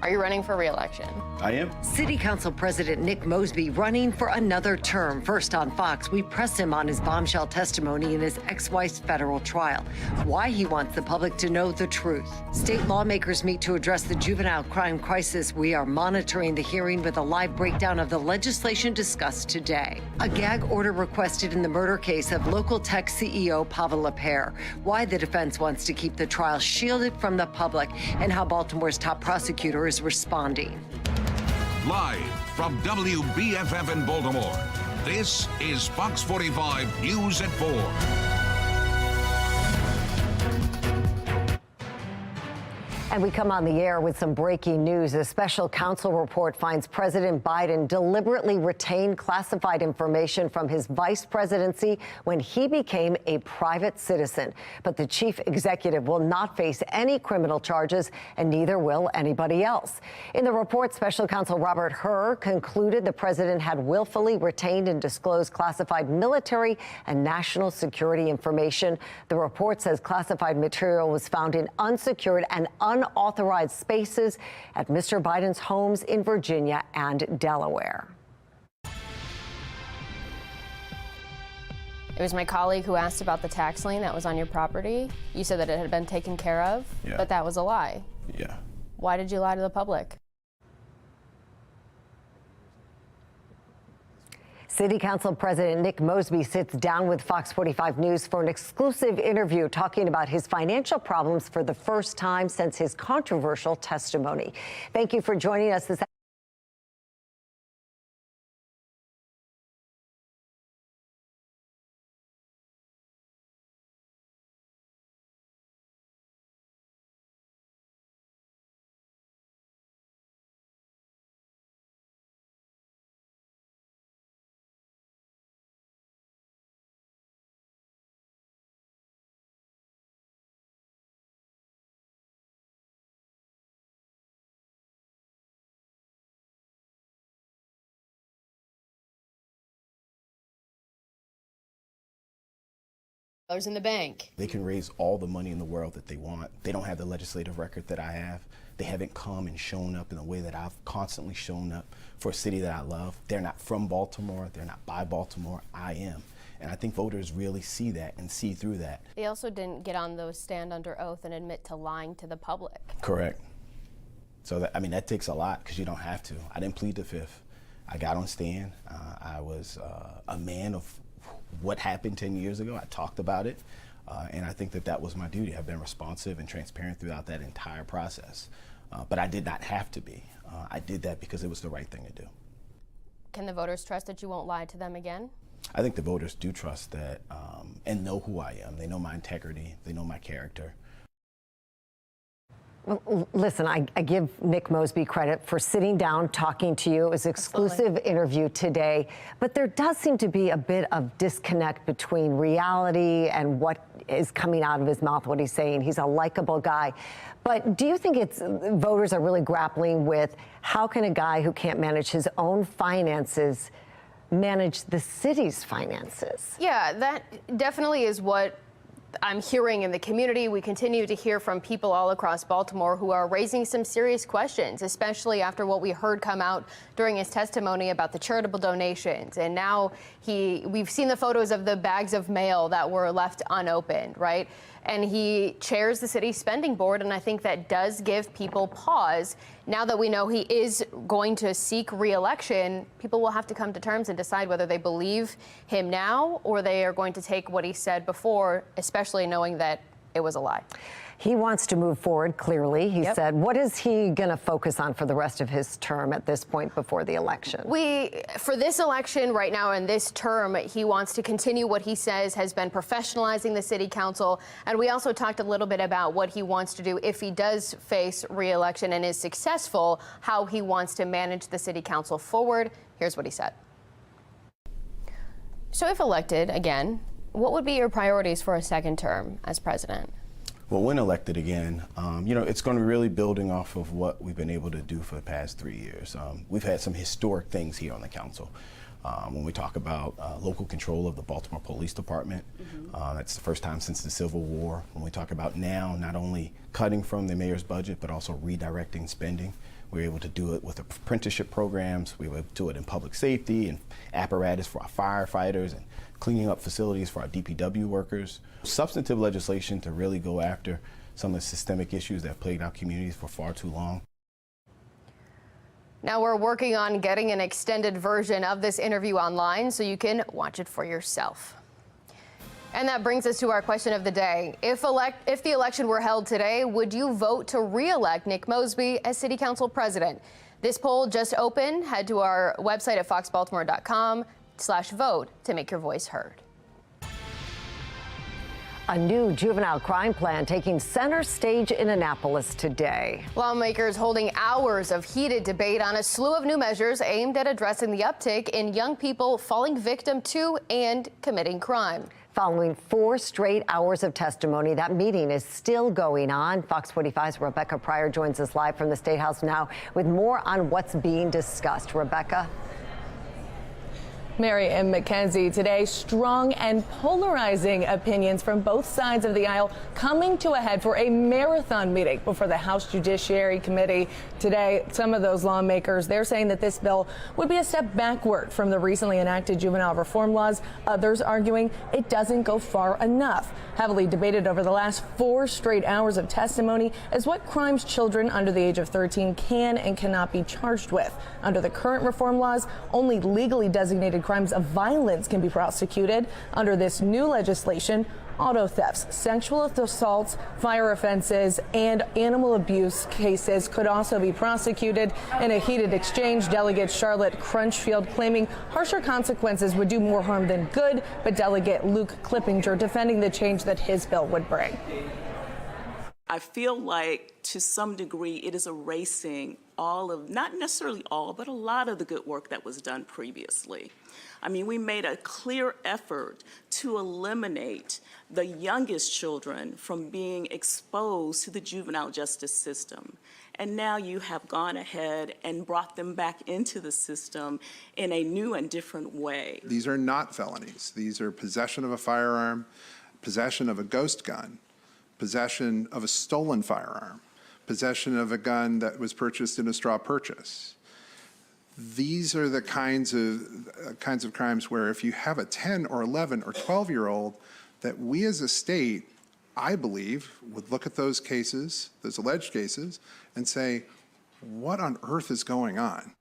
Are you running for re-election? I am. City Council President Nick Mosby running for another term. First on Fox, we pressed him on his bombshell testimony in his ex-wife's federal trial. Why he wants the public to know the truth. State lawmakers meet to address the juvenile crime crisis. We are monitoring the hearing with a live breakdown of the legislation discussed today. A gag order requested in the murder case of local tech CEO Pavel Lepere. Why the defense wants to keep the trial shielded from the public, and how Baltimore's top prosecutor is responding. Live from WBFF in Baltimore, this is Fox 45 News at 4. And we come on the air with some breaking news. A special counsel report finds President Biden deliberately retained classified information from his vice presidency when he became a private citizen. But the chief executive will not face any criminal charges, and neither will anybody else. In the report, special counsel Robert Hur concluded the president had willfully retained and disclosed classified military and national security information. The report says classified material was found in unsecured and unauthorized spaces at Mr. Biden's homes in Virginia and Delaware. It was my colleague who asked about the tax lien that was on your property. You said that it had been taken care of, but that was a lie. Yeah. Why did you lie to the public? City Council President Nick Mosby sits down with Fox 45 News for an exclusive interview talking about his financial problems for the first time since his controversial testimony. Thank you for joining us this In the bank. They can raise all the money in the world that they want. They don't have the legislative record that I have. They haven't come and shown up in the way that I've constantly shown up for a city that I love. They're not from Baltimore. They're not by Baltimore. I am. And I think voters really see that and see through that. They also didn't get on those stand under oath and admit to lying to the public. Correct. So that, I mean, that takes a lot because you don't have to. I didn't plead the fifth. I got on stand. I was a man of what happened 10 years ago. I talked about it, and I think that that was my duty. I've been responsive and transparent throughout that entire process, but I did not have to be. I did that because it was the right thing to do. Can the voters trust that you won't lie to them again? I think the voters do trust that and know who I am. They know my integrity. They know my character. Well, listen, I give Nick Mosby credit for sitting down, talking to you. It was an exclusive interview today. But there does seem to be a bit of disconnect between reality and what is coming out of his mouth, what he's saying. He's a likable guy. But do you think voters are really grappling with how can a guy who can't manage his own finances manage the city's finances? Yeah, that definitely is what I'm hearing in the community. We continue to hear from people all across Baltimore who are raising some serious questions, especially after what we heard come out during his testimony about the charitable donations. And now we've seen the photos of the bags of mail that were left unopened, right? And he chairs the city spending board, and I think that does give people pause. Now that we know he is going to seek re-election, people will have to come to terms and decide whether they believe him now or they are going to take what he said before, especially knowing that it was a lie. He wants to move forward, clearly. He said, what is he going to focus on for the rest of his term at this point before the election? For this election right now in this term, he wants to continue what he says has been professionalizing the city council. And we also talked a little bit about what he wants to do if he does face re-election and is successful, how he wants to manage the city council forward. Here's what he said. So if elected again, what would be your priorities for a second term as president? Well, when elected again, you know, it's going to be really building off of what we've been able to do for the past 3 years. We've had some historic things here on the council. When we talk about local control of the Baltimore Police Department, that's the first time since the Civil War. When we talk about now not only cutting from the mayor's budget, but also redirecting spending, We were able to do it with apprenticeship programs. We were able to do it in public safety and apparatus for our firefighters and cleaning up facilities for our DPW workers. Substantive legislation to really go after some of the systemic issues that plagued our communities for far too long. Now we're working on getting an extended version of this interview online so you can watch it for yourself. And that brings us to our question of the day. If the election were held today, would you vote to re-elect Nick Mosby as City Council President? This poll just opened. Head to our website at foxbaltimore.com/vote to make your voice heard. A new juvenile crime plan taking center stage in Annapolis today. Lawmakers holding hours of heated debate on a slew of new measures aimed at addressing the uptick in young people falling victim to and committing crime. Following 4 straight hours of testimony, that meeting is still going on. Fox 45's Rebecca Pryor joins us live from the State House now with more on what's being discussed. Rebecca. Mary and Mackenzie, today strong and polarizing opinions from both sides of the aisle coming to a head for a marathon meeting before the House Judiciary Committee. Today, some of those lawmakers, they're saying that this bill would be a step backward from the recently enacted juvenile reform laws. Others arguing it doesn't go far enough. Heavily debated over the last 4 straight hours of testimony is what crimes children under the age of 13 can and cannot be charged with. Under the current reform laws, only legally designated crimes of violence can be prosecuted. Under this new legislation, auto thefts, sexual assaults, fire offenses, and animal abuse cases could also be prosecuted. In a heated exchange, Delegate Charlotte Crunchfield claiming harsher consequences would do more harm than good, but Delegate Luke Clippinger defending the change that his bill would bring. I feel like to some degree it is erasing all of, not necessarily all, but a lot of the good work that was done previously. I mean, we made a clear effort to eliminate the youngest children from being exposed to the juvenile justice system. And now you have gone ahead and brought them back into the system in a new and different way. These are not felonies. These are possession of a firearm, possession of a ghost gun, possession of a stolen firearm, possession of a gun that was purchased in a straw purchase. These are the kinds of crimes where if you have a 10 or 11 or 12-year-old, that we as a state, I believe, would look at those cases, those alleged cases, and say, what on earth is going on?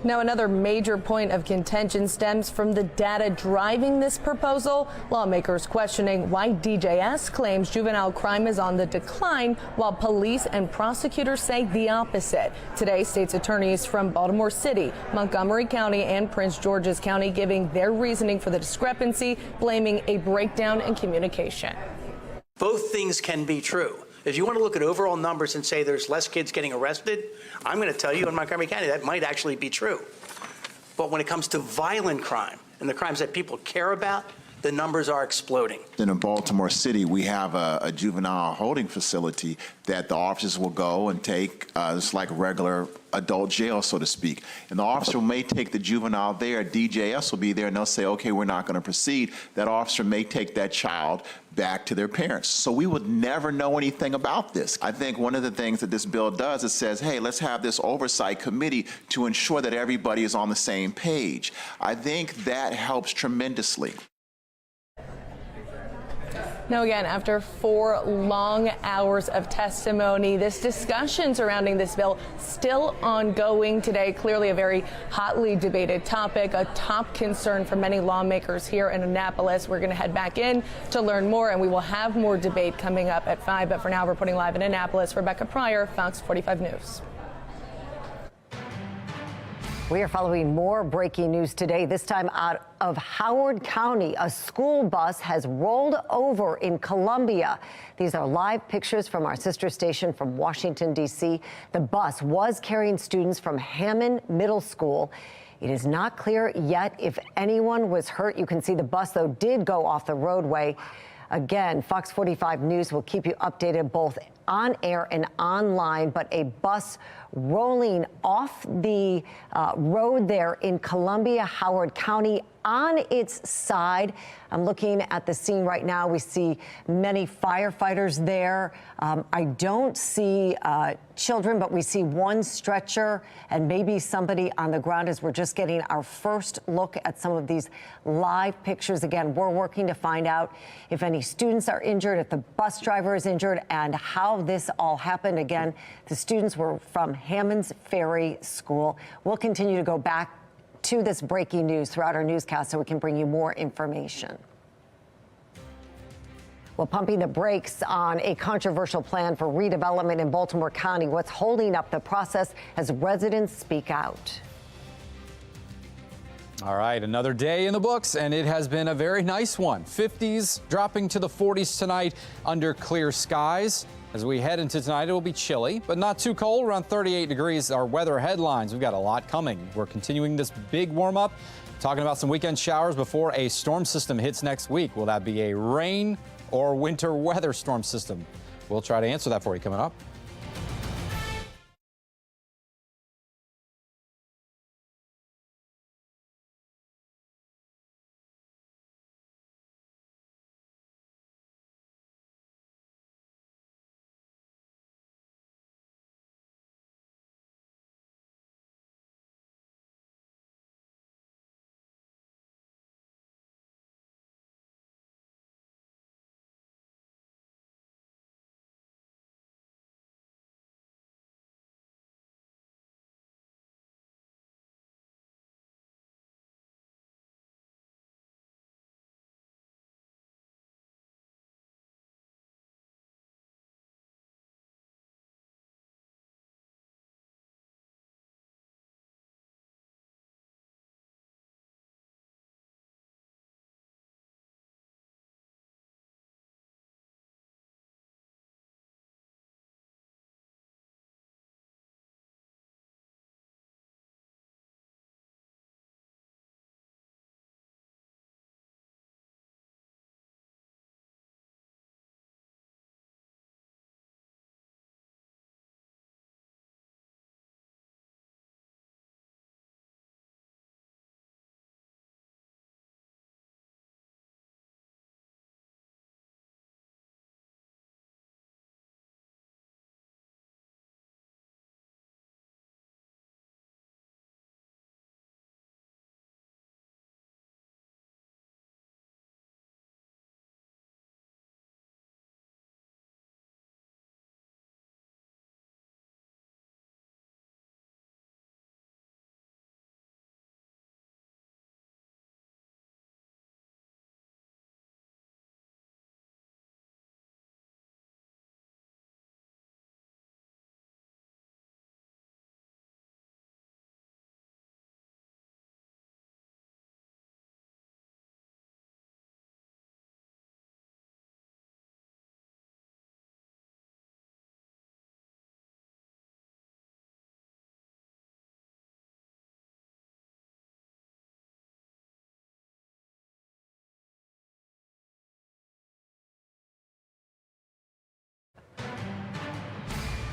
Now, another major point of contention stems from the data driving this proposal. Lawmakers questioning why DJS claims juvenile crime is on the decline, while police and prosecutors say the opposite. Today, state's attorneys from Baltimore City, Montgomery County, and Prince George's County giving their reasoning for the discrepancy, blaming a breakdown in communication. Both things can be true. If you want to look at overall numbers and say there's less kids getting arrested, I'm going to tell you in Montgomery County that might actually be true. But when it comes to violent crime and the crimes that people care about, the numbers are exploding. In Baltimore City, we have a juvenile holding facility that the officers will go and take, it's like a regular adult jail, so to speak. And the officer may take the juvenile there, DJS will be there, and they'll say, okay, we're not going to proceed. That officer may take that child back to their parents. So we would never know anything about this. I think one of the things that this bill does is says, hey, let's have this oversight committee to ensure that everybody is on the same page. I think that helps tremendously. Now, again, after 4 long hours of testimony, this discussion surrounding this bill still ongoing today. Clearly a very hotly debated topic, a top concern for many lawmakers here in Annapolis. We're going to head back in to learn more, and we will have more debate coming up at 5. But for now, reporting live in Annapolis, Rebecca Pryor, Fox 45 News. We are following more breaking news today, this time out of Howard County. A school bus has rolled over in Columbia. These are live pictures from our sister station from Washington, D.C. The bus was carrying students from Hammond Middle School. It is not clear yet if anyone was hurt. You can see the bus, though, did go off the roadway. Again, Fox 45 News will keep you updated both on air and online, but a bus rolling off the road there in Columbia, Howard County, on its side. I'm looking at the scene right now. We see many firefighters there. I don't see children, but we see one stretcher and maybe somebody on the ground as we're just getting our first look at some of these live pictures. Again, we're working to find out if any students are injured, if the bus driver is injured, and how this all happened. Again, the students were from Hammond's Ferry School. We'll continue to go back to this breaking news throughout our newscast so we can bring you more information. Well, pumping the brakes on a controversial plan for redevelopment in Baltimore County. What's holding up the process as residents speak out? All right, another day in the books, and it has been a very nice one. 50s dropping to the 40s tonight under clear skies. As we head into tonight, it will be chilly, but not too cold, around 38 degrees. Our weather headlines, we've got a lot coming. We're continuing this big warm-up, talking about some weekend showers before a storm system hits next week. Will that be a rain or winter weather storm system? We'll try to answer that for you coming up.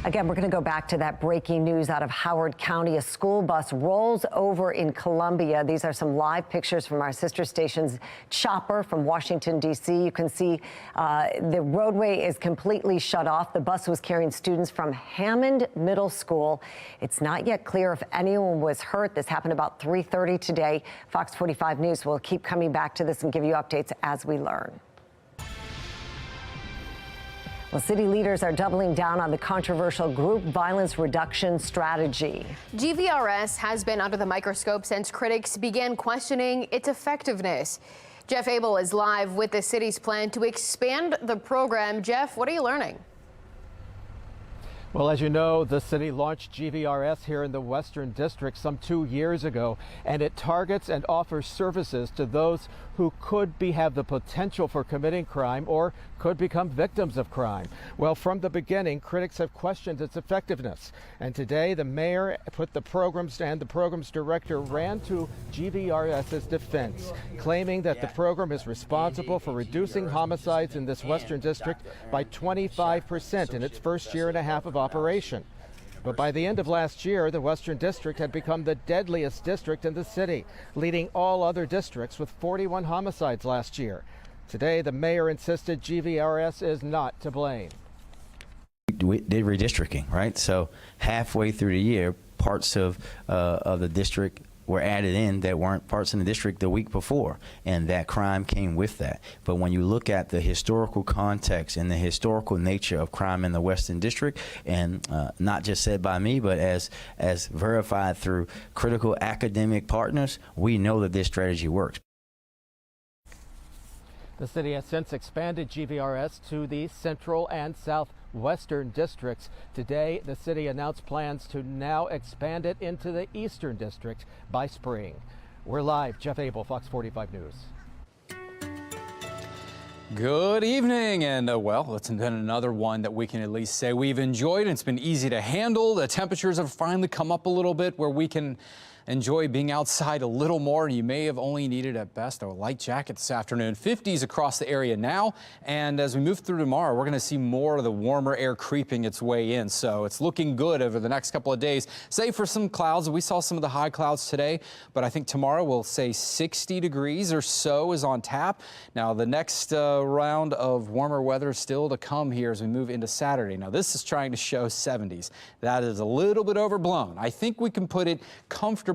Again, we're going to go back to that breaking news out of Howard County. A school bus rolls over in Columbia. These are some live pictures from our sister station's chopper from Washington, D.C. You can see the roadway is completely shut off. The bus was carrying students from Hammond Middle School. It's not yet clear if anyone was hurt. This happened about 3:30 today. Fox 45 News will keep coming back to this and give you updates as we learn. Well, city leaders are doubling down on the controversial group violence reduction strategy. GVRS has been under the microscope since critics began questioning its effectiveness. Jeff Abel is live with the city's plan to expand the program. Jeff, what are you learning? Well, as you know, the city launched GVRS here in the Western District some 2 years ago, and it targets and offers services to those who could have the potential for committing crime or could become victims of crime. Well, from the beginning, critics have questioned its effectiveness. And today, the mayor put the programs and the program's director ran to GVRS's defense, claiming that the program is responsible for reducing homicides in this Western District by 25% in its first year and a half of operation. But by the end of last year, the Western District had become the deadliest district in the city, leading all other districts with 41 homicides last year. Today, the mayor insisted GVRS is not to blame. We did redistricting, right? So halfway through the year, parts of the district were added in that weren't parts in the district the week before, and that crime came with that. But when you look at the historical context and the historical nature of crime in the Western District, and not just said by me, but as verified through critical academic partners, we know that this strategy works. The city has since expanded GVRS to the central and southwestern districts. Today, the city announced plans to now expand it into the eastern district by spring. We're live. Jeff Abel, Fox 45 News. Good evening, and well, it's been another one that we can at least say we've enjoyed. It's been easy to handle. The temperatures have finally come up a little bit where we can enjoy being outside a little more. You may have only needed at best a light jacket this afternoon. 50s across the area now, and as we move through tomorrow, we're going to see more of the warmer air creeping its way in. So it's looking good over the next couple of days, save for some clouds. We saw some of the high clouds today, but I think tomorrow we'll say 60 degrees or so is on tap. Now the next round of warmer weather still to come here as we move into Saturday. Now this is trying to show 70s. That is a little bit overblown. I think we can put it comfortably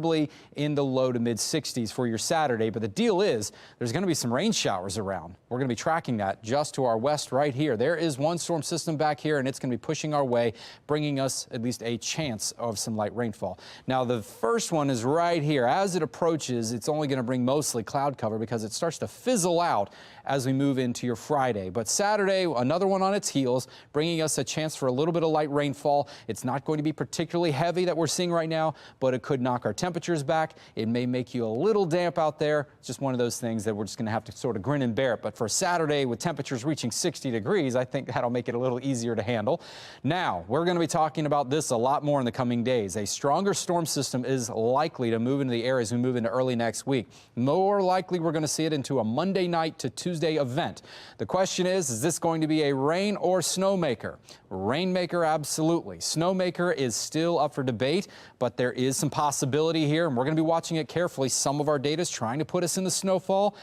in the low to mid 60s for your Saturday, but the deal is there's going to be some rain showers around. We're going to be tracking that just to our west right here. There is one storm system back here, and it's going to be pushing our way, bringing us at least a chance of some light rainfall. Now the first one is right here. As it approaches, it's only going to bring mostly cloud cover because it starts to fizzle out as we move into your Friday. But Saturday, another one on its heels, bringing us a chance for a little bit of light rainfall. It's not going to be particularly heavy that we're seeing right now, but it could knock our temperatures back. It may make you a little damp out there. It's just one of those things that we're just going to have to sort of grin and bear it. But for Saturday, with temperatures reaching 60 degrees, I think that'll make it a little easier to handle. Now, we're going to be talking about this a lot more in the coming days. A stronger storm system is likely to move into the area as we move into early next week. More likely, we're going to see it into a Monday night to Tuesday event. The question is this going to be a rain or snowmaker? Rainmaker, absolutely. Snowmaker is still up for debate, but there is some possibility here, and we're going to be watching it carefully. Some of our data is trying to put us in the snowfall.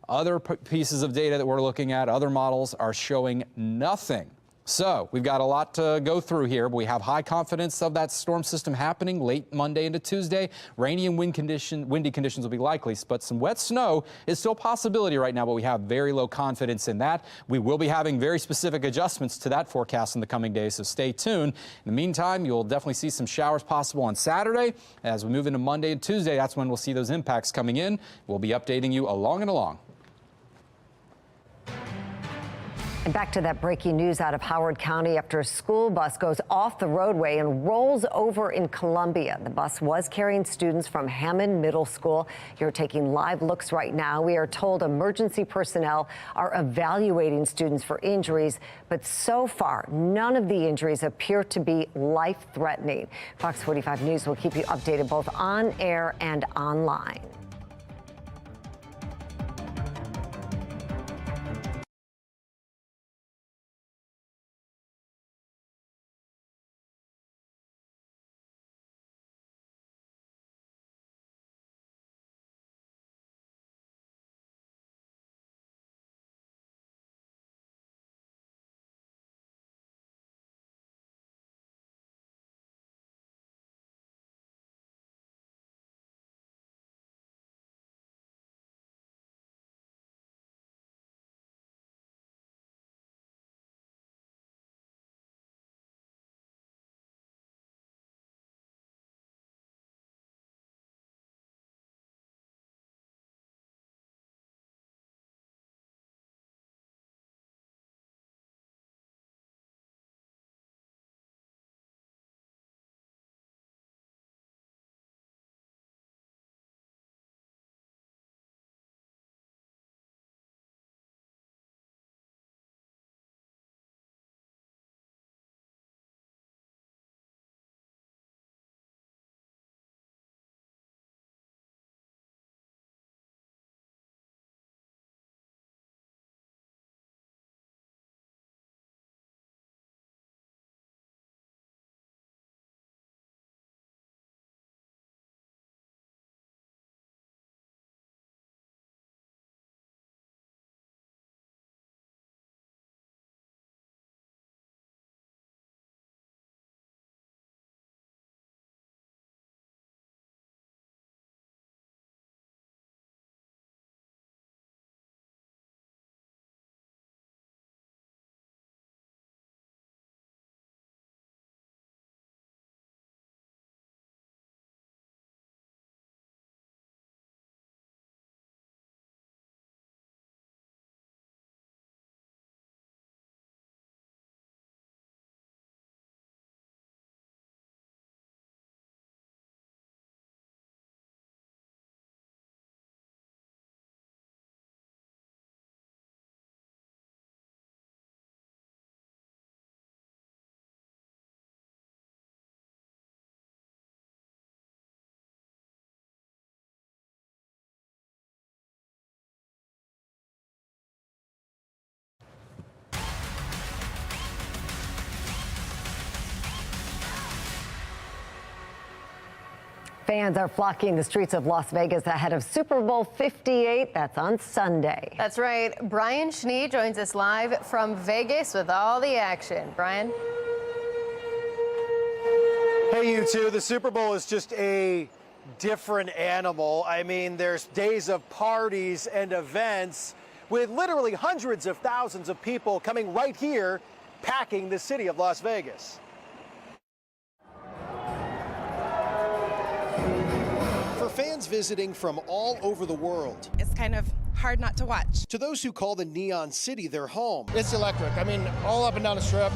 Other pieces of data that we're looking at, other models, are showing nothing. So we've got a lot to go through here. We have high confidence of that storm system happening late Monday into Tuesday. Rainy and windy conditions will be likely, but some wet snow is still a possibility right now, but we have very low confidence in that. We will be having very specific adjustments to that forecast in the coming days, so stay tuned. In the meantime, you'll definitely see some showers possible on Saturday. As we move into Monday and Tuesday, that's when we'll see those impacts coming in. We'll be updating you along and along. And back to that breaking news out of Howard County after a school bus goes off the roadway and rolls over in Columbia. The bus was carrying students from Hammond Middle School. You're taking live looks right now. We are told emergency personnel are evaluating students for injuries, but so far, none of the injuries appear to be life-threatening. Fox 45 News will keep you updated both on air and online. Fans are flocking the streets of Las Vegas ahead of Super Bowl 58. That's on Sunday. That's right. Brian Schnee joins us live from Vegas with all the action. Brian? Hey, you two. The Super Bowl is just a different animal. I mean, there's days of parties and events with literally hundreds of thousands of people coming right here, packing the city of Las Vegas. For fans visiting from all over the world, it's kind of hard not to watch. To those who call the Neon City their home, it's electric. I mean, all up and down the strip.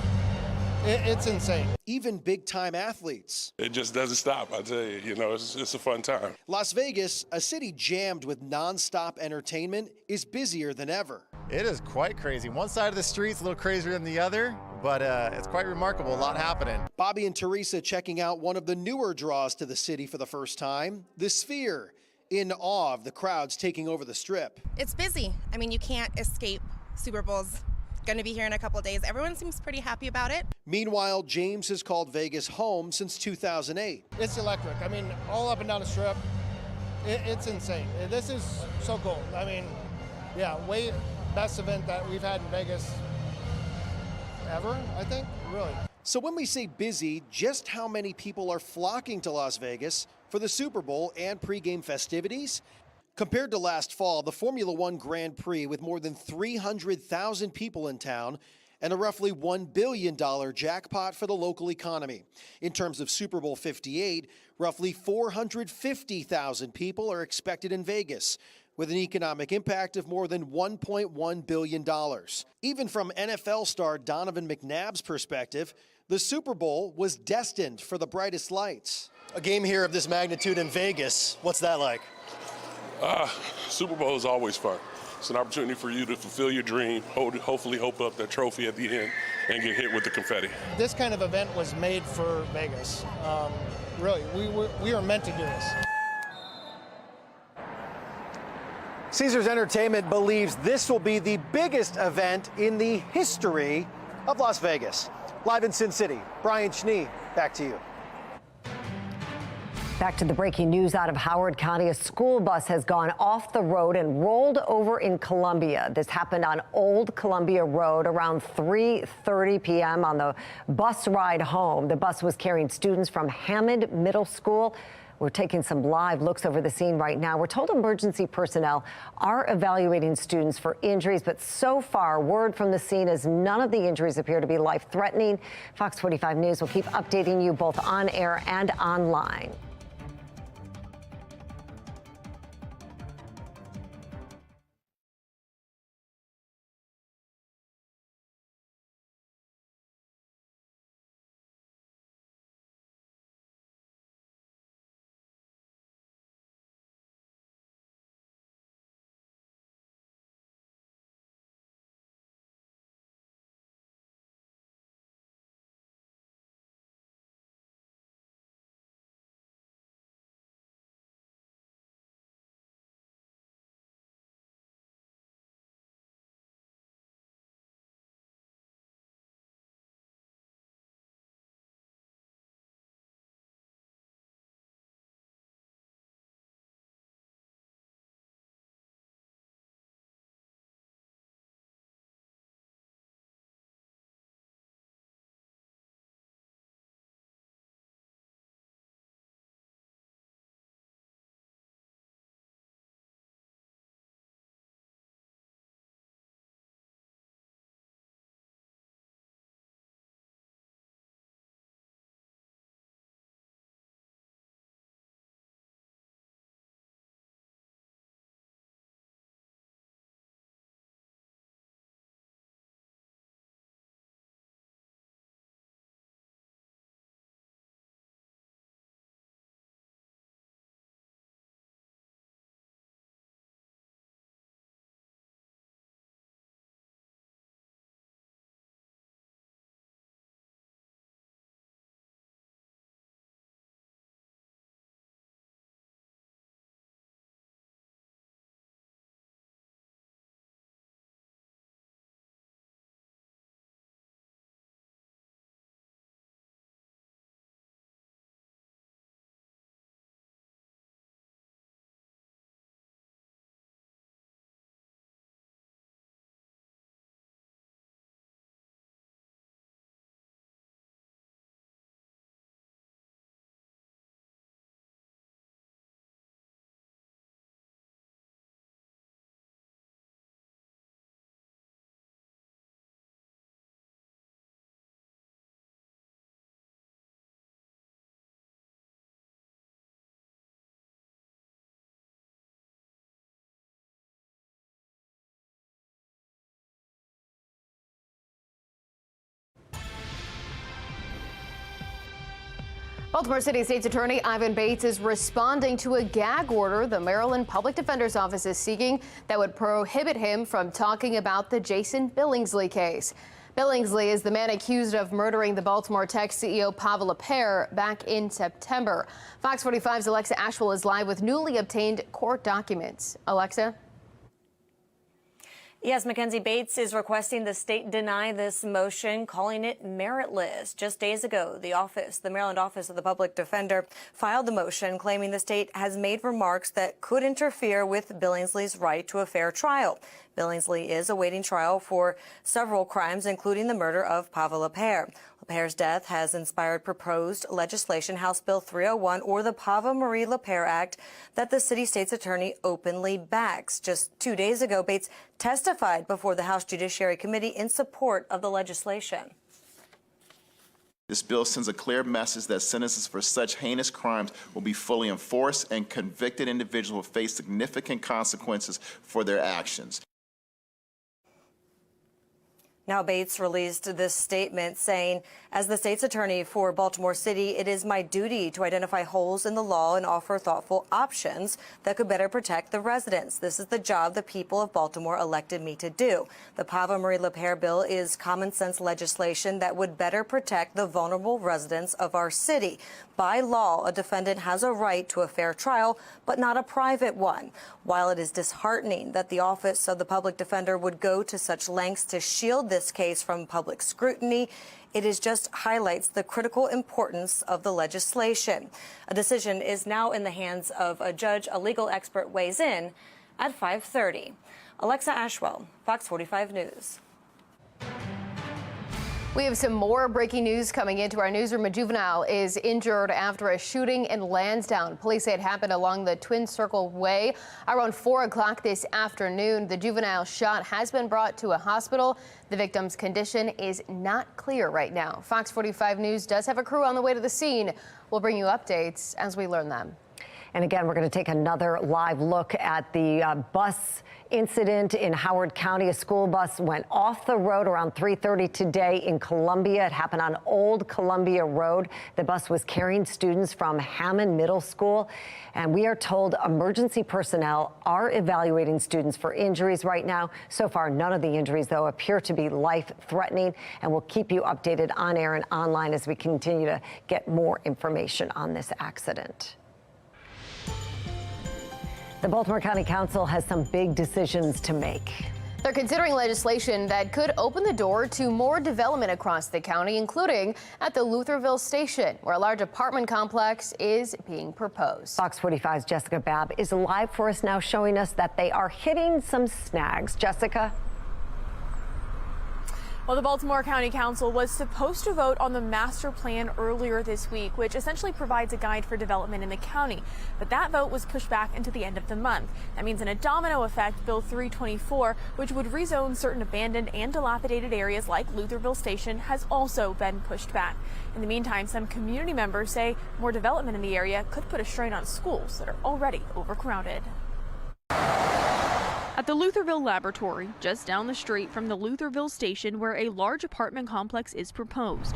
It's insane. Even big-time athletes. It just doesn't stop, I tell you. You know, it's a fun time. Las Vegas, a city jammed with non-stop entertainment, is busier than ever. It is quite crazy. One side of the street's a little crazier than the other, but it's quite remarkable. A lot happening. Bobby and Teresa checking out one of the newer draws to the city for the first time, the Sphere, in awe of the crowds taking over the Strip. It's busy. I mean, you can't escape Super Bowl's going to be here in a couple of days. Everyone seems pretty happy about it. Meanwhile, James has called Vegas home since 2008. It's electric. I mean, all up and down the strip. It's insane. This is so cool. I mean, yeah, way best event that we've had in Vegas ever, I think, really. So when we say busy, just how many people are flocking to Las Vegas for the Super Bowl and pregame festivities? Compared to last fall, the Formula One Grand Prix with more than 300,000 people in town and a roughly $1 billion jackpot for the local economy. In terms of Super Bowl 58, roughly 450,000 people are expected in Vegas, with an economic impact of more than $1.1 billion. Even from NFL star Donovan McNabb's perspective, the Super Bowl was destined for the brightest lights. A game here of this magnitude in Vegas, what's that like? Super Bowl is always fun. It's an opportunity for you to fulfill your dream, hopefully hope up that trophy at the end, and get hit with the confetti. This kind of event was made for Vegas. Really, we were meant to do this. Caesars Entertainment believes this will be the biggest event in the history of Las Vegas. Live in Sin City, Brian Schnee, back to you. Back to the breaking news out of Howard County. A school bus has gone off the road and rolled over in Columbia. This happened on Old Columbia Road around 3:30 p.m. on the bus ride home. The bus was carrying students from Hammond Middle School. We're taking some live looks over the scene right now. We're told emergency personnel are evaluating students for injuries, but so far, word from the scene is none of the injuries appear to be life-threatening. Fox 45 News will keep updating you both on air and online. Baltimore City State's Attorney Ivan Bates is responding to a gag order the Maryland Public Defender's Office is seeking that would prohibit him from talking about the Jason Billingsley case. Billingsley is the man accused of murdering the Baltimore Tech CEO Pavel LePere back in September. Fox 45's Alexa Ashwell is live with newly obtained court documents. Alexa? Yes, Mackenzie, Bates is requesting the state deny this motion, calling it meritless. Just days ago, the Maryland Office of the Public Defender filed the motion claiming the state has made remarks that could interfere with Billingsley's right to a fair trial. Billingsley is awaiting trial for several crimes, including the murder of Pavel LePere. LePere's death has inspired proposed legislation, House Bill 301, or the Pavel Marie LePere Act, that the city state's attorney openly backs. Just 2 days ago, Bates testified before the House Judiciary Committee in support of the legislation. This bill sends a clear message that sentences for such heinous crimes will be fully enforced, and convicted individuals will face significant consequences for their actions. Now, Bates released this statement saying, as the state's attorney for Baltimore City, it is my duty to identify holes in the law and offer thoughtful options that could better protect the residents. This is the job the people of Baltimore elected me to do. The Pavel Marie LePere bill is common sense legislation that would better protect the vulnerable residents of our city. By law, a defendant has a right to a fair trial, but not a private one. While it is disheartening that the Office of the Public Defender would go to such lengths to shield this case from public scrutiny, it is just highlights the critical importance of the legislation. A decision is now in the hands of a judge. A legal expert weighs in at 5:30. Alexa Ashwell, Fox 45 News. We have some more breaking news coming into our newsroom. A juvenile is injured after a shooting in Lansdowne. Police say it happened along the Twin Circle Way around 4 o'clock this afternoon. The juvenile shot has been brought to a hospital. The victim's condition is not clear right now. Fox 45 News does have a crew on the way to the scene. We'll bring you updates as we learn them. And again, we're going to take another live look at the bus incident in Howard County. A school bus went off the road around 3:30 today in Columbia. It happened on Old Columbia Road. The bus was carrying students from Hammond Middle School. And we are told emergency personnel are evaluating students for injuries right now. So far, none of the injuries, though, appear to be life-threatening. And we'll keep you updated on air and online as we continue to get more information on this accident. The Baltimore County Council has some big decisions to make. They're considering legislation that could open the door to more development across the county, including at the Lutherville Station, where a large apartment complex is being proposed. Fox 45's Jessica Babb is live for us now, showing us that they are hitting some snags. Jessica? Well, the Baltimore County Council was supposed to vote on the master plan earlier this week, which essentially provides a guide for development in the county. But that vote was pushed back into the end of the month. That means in a domino effect, Bill 324, which would rezone certain abandoned and dilapidated areas like Lutherville Station, has also been pushed back. In the meantime, some community members say more development in the area could put a strain on schools that are already overcrowded. At the Lutherville Laboratory, just down the street from the Lutherville Station, where a large apartment complex is proposed.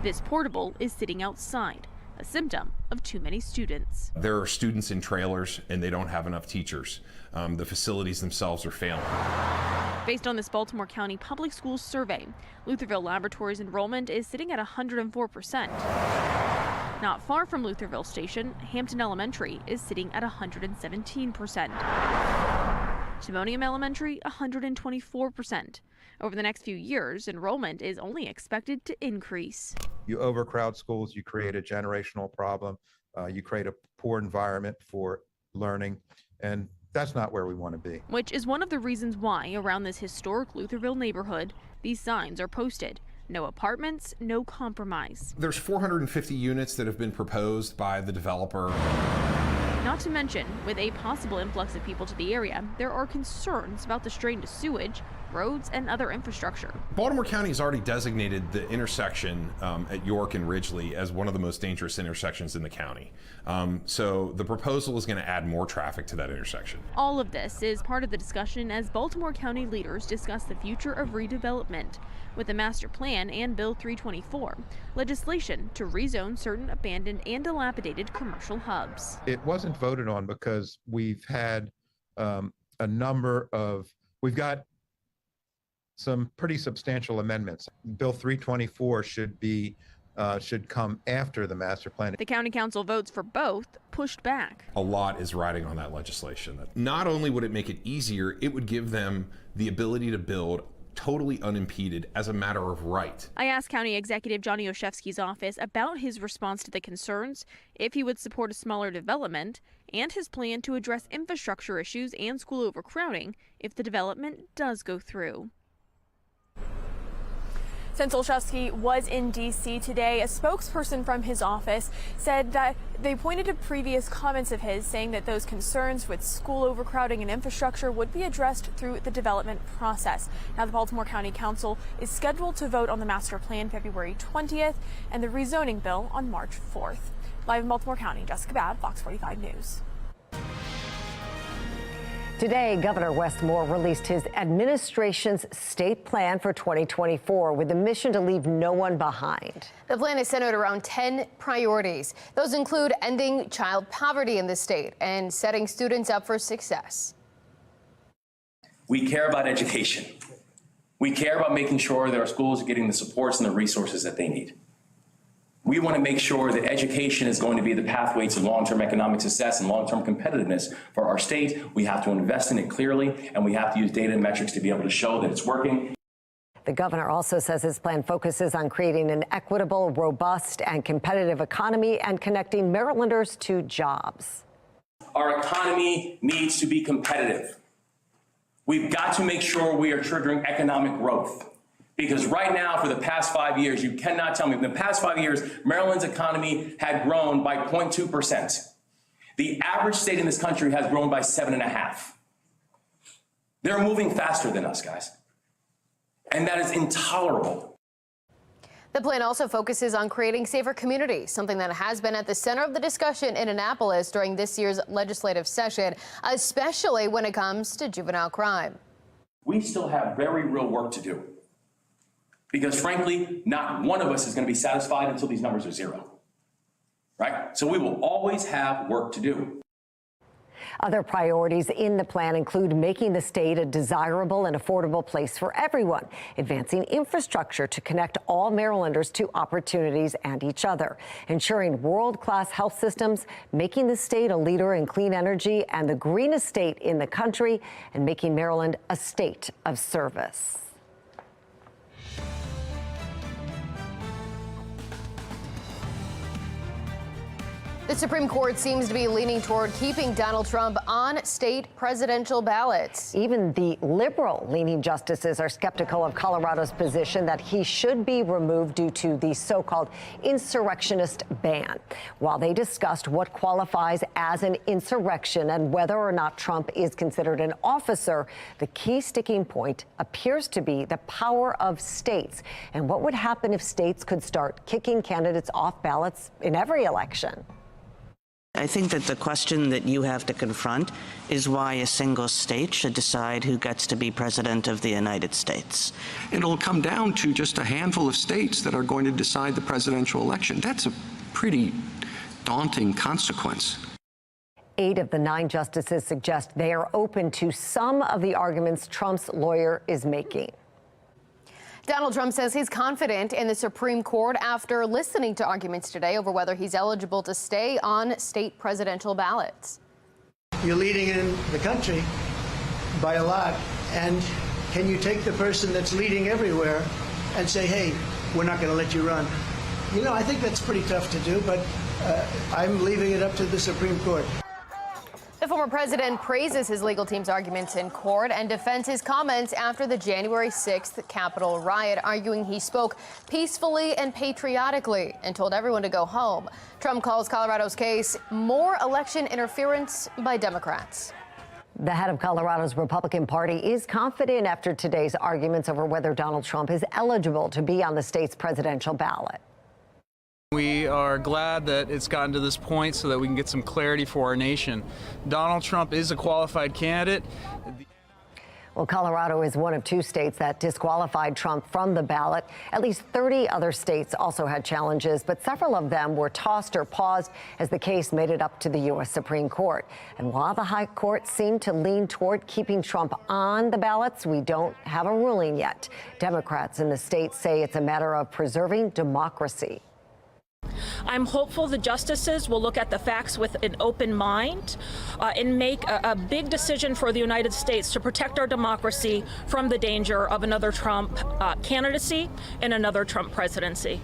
This portable is sitting outside, a symptom of too many students. There are students in trailers and they don't have enough teachers. The facilities themselves are failing. Based on this Baltimore County Public Schools survey, Lutherville Laboratory's enrollment is sitting at 104%. Not far from Lutherville Station, Hampton Elementary is sitting at 117%. Timonium Elementary, 124%. Over the next few years, enrollment is only expected to increase. You overcrowd schools, you create a generational problem, you create a poor environment for learning, and that's not where we want to be. Which is one of the reasons why around this historic Lutherville neighborhood, these signs are posted. No apartments, no compromise. There's 450 units that have been proposed by the developer. Not to mention, with a possible influx of people to the area, there are concerns about the strain to sewage roads and other infrastructure. Baltimore County has already designated the intersection at York and Ridgely as one of the most dangerous intersections in the county. So the proposal is going to add more traffic to that intersection. All of this is part of the discussion as Baltimore County leaders discuss the future of redevelopment. With the master plan and Bill 324, legislation to rezone certain abandoned and dilapidated commercial hubs. It wasn't voted on because we've had we've got some pretty substantial amendments. Bill 324 should come after the master plan. The county council votes for both pushed back. A lot is riding on that legislation. Not only would it make it easier, it would give them the ability to build totally unimpeded as a matter of right. I asked County Executive Johnny Olszewski's office about his response to the concerns, if he would support a smaller development, and his plan to address infrastructure issues and school overcrowding if the development does go through. Since Olszewski was in D.C. today, a spokesperson from his office said that they pointed to previous comments of his saying that those concerns with school overcrowding and infrastructure would be addressed through the development process. Now, the Baltimore County Council is scheduled to vote on the master plan February 20th and the rezoning bill on March 4th. Live in Baltimore County, Jessica Babb, Fox 45 News. Today, Governor Wes Moore released his administration's state plan for 2024 with the mission to leave no one behind. The plan is centered around 10 priorities. Those include ending child poverty in the state and setting students up for success. We care about education. We care about making sure that our schools are getting the supports and the resources that they need. We want to make sure that education is going to be the pathway to long-term economic success and long-term competitiveness for our state. We have to invest in it clearly, and we have to use data and metrics to be able to show that it's working. The governor also says his plan focuses on creating an equitable, robust, and competitive economy and connecting Marylanders to jobs. Our economy needs to be competitive. We've got to make sure we are triggering economic growth. Because right now, for the past 5 years, you cannot tell me, in the past 5 years, Maryland's economy had grown by 0.2%. The average state in this country has grown by 7.5%. They're moving faster than us, guys. And that is intolerable. The plan also focuses on creating safer communities, something that has been at the center of the discussion in Annapolis during this year's legislative session, especially when it comes to juvenile crime. We still have very real work to do. Because frankly, not one of us is going to be satisfied until these numbers are zero, right? So we will always have work to do. Other priorities in the plan include making the state a desirable and affordable place for everyone, advancing infrastructure to connect all Marylanders to opportunities and each other, ensuring world-class health systems, making the state a leader in clean energy and the greenest state in the country, and making Maryland a state of service. The Supreme Court seems to be leaning toward keeping Donald Trump on state presidential ballots. Even the liberal-leaning justices are skeptical of Colorado's position that he should be removed due to the so-called insurrectionist ban. While they discussed what qualifies as an insurrection and whether or not Trump is considered an officer, the key sticking point appears to be the power of states and what would happen if states could start kicking candidates off ballots in every election. I think that the question that you have to confront is why a single state should decide who gets to be president of the United States. It'll come down to just a handful of states that are going to decide the presidential election. That's a pretty daunting consequence. 8 of the 9 justices suggest they are open to some of the arguments Trump's lawyer is making. Donald Trump says he's confident in the Supreme Court after listening to arguments today over whether he's eligible to stay on state presidential ballots. You're leading in the country by a lot, and can you take the person that's leading everywhere and say, hey, we're not going to let you run? You know, I think that's pretty tough to do, but I'm leaving it up to the Supreme Court. The former president praises his legal team's arguments in court and defends his comments after the January 6th Capitol riot, arguing he spoke peacefully and patriotically and told everyone to go home. Trump calls Colorado's case more election interference by Democrats. The head of Colorado's Republican Party is confident after today's arguments over whether Donald Trump is eligible to be on the state's presidential ballot. We are glad that it's gotten to this point so that we can get some clarity for our nation. Donald Trump is a qualified candidate. Well, Colorado is one of 2 states that disqualified Trump from the ballot. At least 30 other states also had challenges, but several of them were tossed or paused as the case made it up to the U.S. Supreme Court. And while the high court seemed to lean toward keeping Trump on the ballots, we don't have a ruling yet. Democrats in the state say it's a matter of preserving democracy. I'm hopeful the justices will look at the facts with an open mind and make a big decision for the United States to protect our democracy from the danger of another Trump candidacy and another Trump presidency.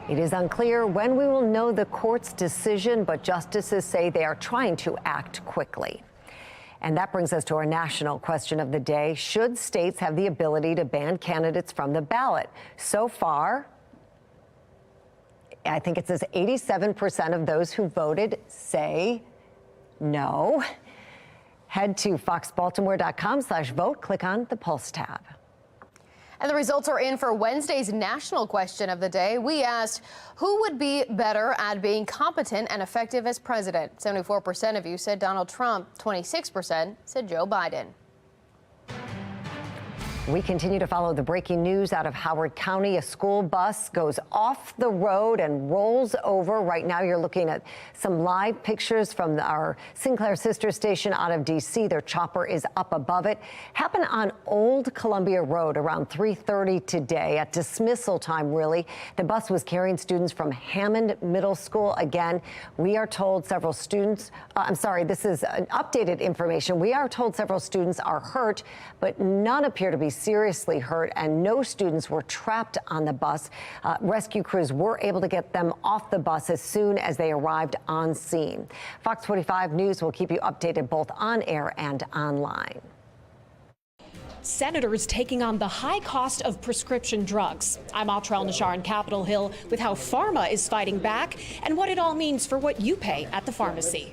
It is unclear when we will know the court's decision, but justices say they are trying to act quickly. And that brings us to our national question of the day. Should states have the ability to ban candidates from the ballot? So far, I think it says 87% of those who voted say no. Head to foxbaltimore.com/vote. Click on the Pulse tab. And the results are in for Wednesday's national question of the day. We asked, who would be better at being competent and effective as president? 74% of you said Donald Trump. 26% said Joe Biden. We continue to follow the breaking news out of Howard County. A school bus goes off the road and rolls over. Right now, you're looking at some live pictures from our Sinclair sister station out of D.C. Their chopper is up above it. Happened on Old Columbia Road around 3:30 today at dismissal time, really. The bus was carrying students from Hammond Middle School. Again, we are told several students, this is updated information. We are told several students are hurt, but none appear to be seriously hurt, and no students were trapped on the bus. Rescue crews were able to get them off the bus as soon as they arrived on scene. Fox 45 News will keep you updated both on air and online. Senators taking on the high cost of prescription drugs. I'm Atrell Nashar on Capitol Hill with how pharma is fighting back and what it all means for what you pay at the pharmacy.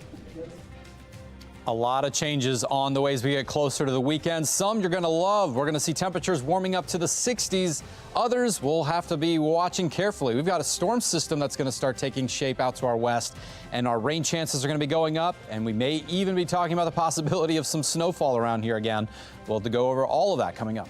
A lot of changes on the way as we get closer to the weekend. Some you're going to love. We're going to see temperatures warming up to the 60s. Others we'll have to be watching carefully. We've got a storm system that's going to start taking shape out to our west, and our rain chances are going to be going up, and we may even be talking about the possibility of some snowfall around here again. We'll have to go over all of that coming up.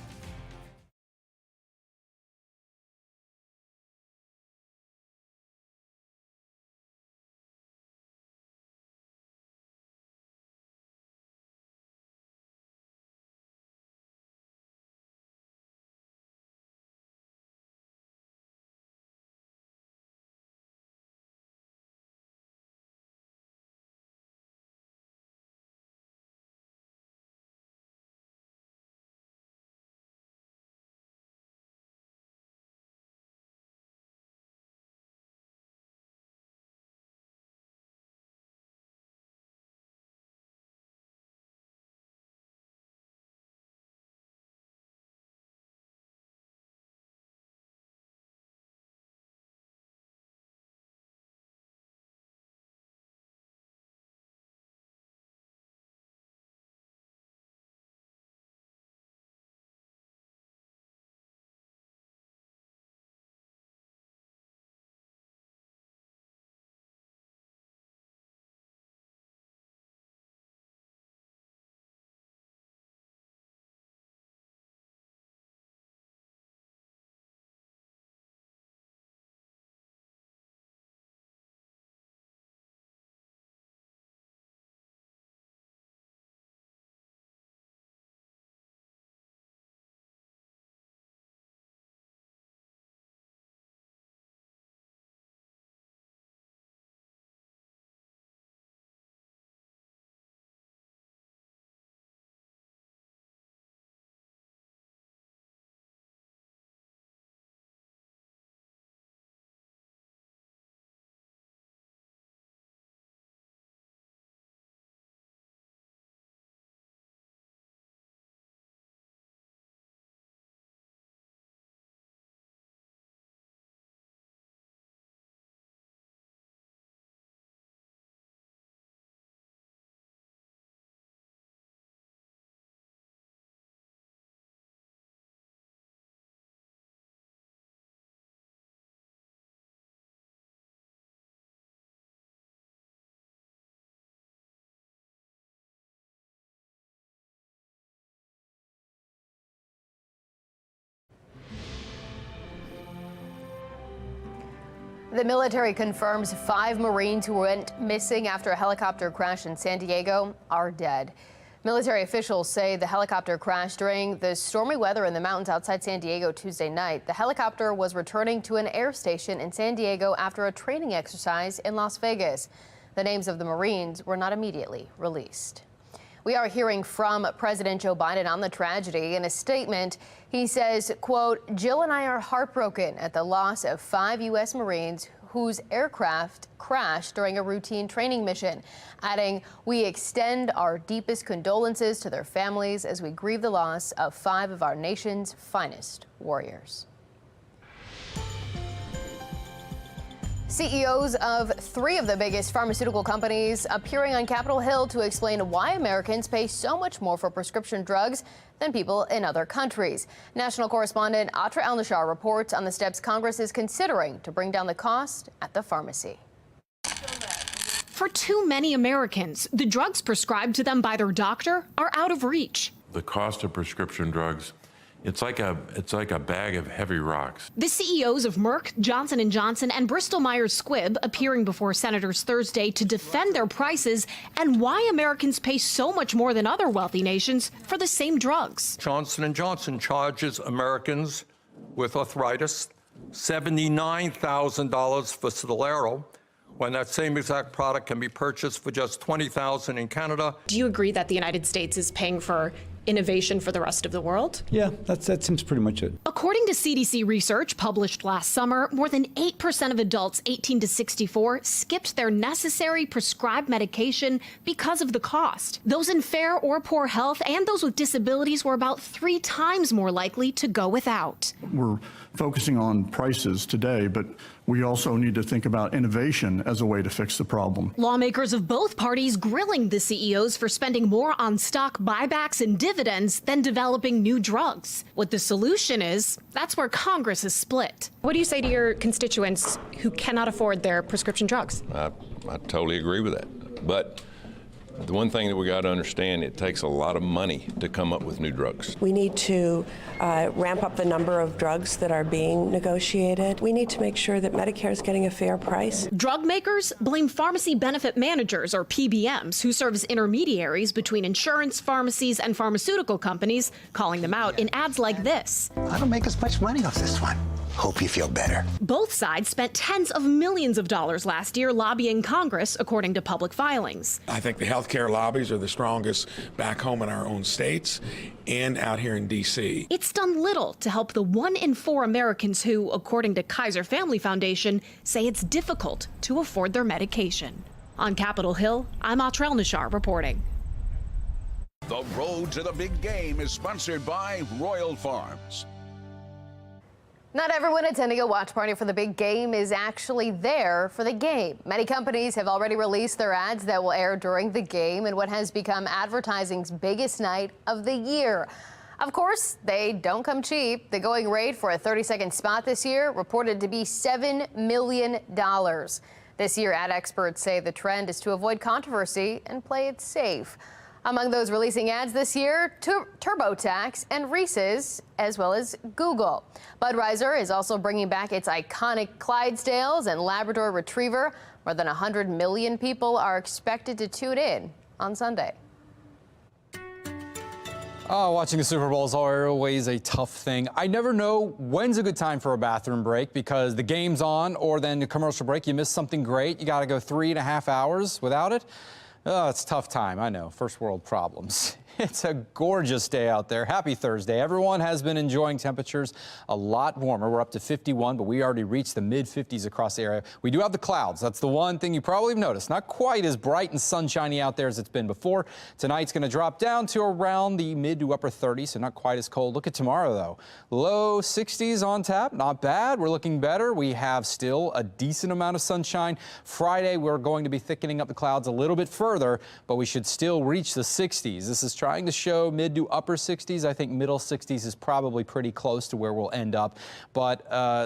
The military confirms 5 Marines who went missing after a helicopter crash in San Diego are dead. Military officials say the helicopter crashed during the stormy weather in the mountains outside San Diego Tuesday night. The helicopter was returning to an air station in San Diego after a training exercise in Las Vegas. The names of the Marines were not immediately released. We are hearing from President Joe Biden on the tragedy. In a statement, he says, quote, "Jill and I are heartbroken at the loss of 5 U.S. Marines whose aircraft crashed during a routine training mission," adding, "We extend our deepest condolences to their families as we grieve the loss of 5 of our nation's finest warriors." CEOs of 3 of the biggest pharmaceutical companies appearing on Capitol Hill to explain why Americans pay so much more for prescription drugs than people in other countries. National correspondent Atra El-Nashar reports on the steps Congress is considering to bring down the cost at the pharmacy. For too many Americans, the drugs prescribed to them by their doctor are out of reach. The cost of prescription drugs, it's like a bag of heavy rocks. The CEOs of Merck, Johnson & Johnson, and Bristol-Myers Squibb appearing before senators Thursday to defend their prices and why Americans pay so much more than other wealthy nations for the same drugs. Johnson & Johnson charges Americans with arthritis $79,000 for Stelara, when that same exact product can be purchased for just $20,000 in Canada. Do you agree that the United States is paying for innovation for the rest of the world? Yeah, that seems pretty much it. According to CDC research published last summer, more than 8% of adults 18 to 64 skipped their necessary prescribed medication because of the cost. Those in fair or poor health and those with disabilities were about 3 times more likely to go without. We're focusing on prices today, but we also need to think about innovation as a way to fix the problem. Lawmakers of both parties grilling the CEOs for spending more on stock buybacks and dividends than developing new drugs. What the solution is, that's where Congress is split. What do you say to your constituents who cannot afford their prescription drugs? I totally agree with that. But the one thing that we got to understand, it takes a lot of money to come up with new drugs. We need to ramp up the number of drugs that are being negotiated. We need to make sure that Medicare is getting a fair price. Drug makers blame pharmacy benefit managers, or PBMs, who serve as intermediaries between insurance, pharmacies, and pharmaceutical companies, calling them out in ads like this. I don't make as much money off this one. Hope you feel better. Both sides spent tens of millions of dollars last year lobbying Congress, according to public filings. I think the healthcare lobbies are the strongest back home in our own states and out here in D.C. It's done little to help the 1 in 4 Americans who, according to Kaiser Family Foundation, say it's difficult to afford their medication. On Capitol Hill, I'm Atra El-Nashar reporting. The road to the big game is sponsored by Royal Farms. Not everyone attending a watch party for the big game is actually there for the game. Many companies have already released their ads that will air during the game in what has become advertising's biggest night of the year. Of course, they don't come cheap. The going rate for a 30-second spot this year reported to be $7 million. This year, ad experts say the trend is to avoid controversy and play it safe. Among those releasing ads this year, TurboTax and Reese's, as well as Google. Budweiser is also bringing back its iconic Clydesdales and Labrador Retriever. More than 100 million people are expected to tune in on Sunday. Oh, watching the Super Bowl is always a tough thing. I never know when's a good time for a bathroom break because the game's on or then the commercial break. You miss something great. You got to go 3.5 hours without it. Oh, it's a tough time. I know. First world problems. It's a gorgeous day out there. Happy Thursday. Everyone has been enjoying temperatures a lot warmer. We're up to 51, but we already reached the mid-50s across the area. We do have the clouds. That's the one thing you probably have noticed. Not quite as bright and sunshiny out there as it's been before. Tonight's going to drop down to around the mid to upper 30s, so not quite as cold. Look at tomorrow, though. Low 60s on tap. Not bad. We're looking better. We have still a decent amount of sunshine. Friday, we're going to be thickening up the clouds a little bit further, but we should still reach the 60s. This is trying to show mid to upper 60s. I think middle 60s is probably pretty close to where we'll end up. But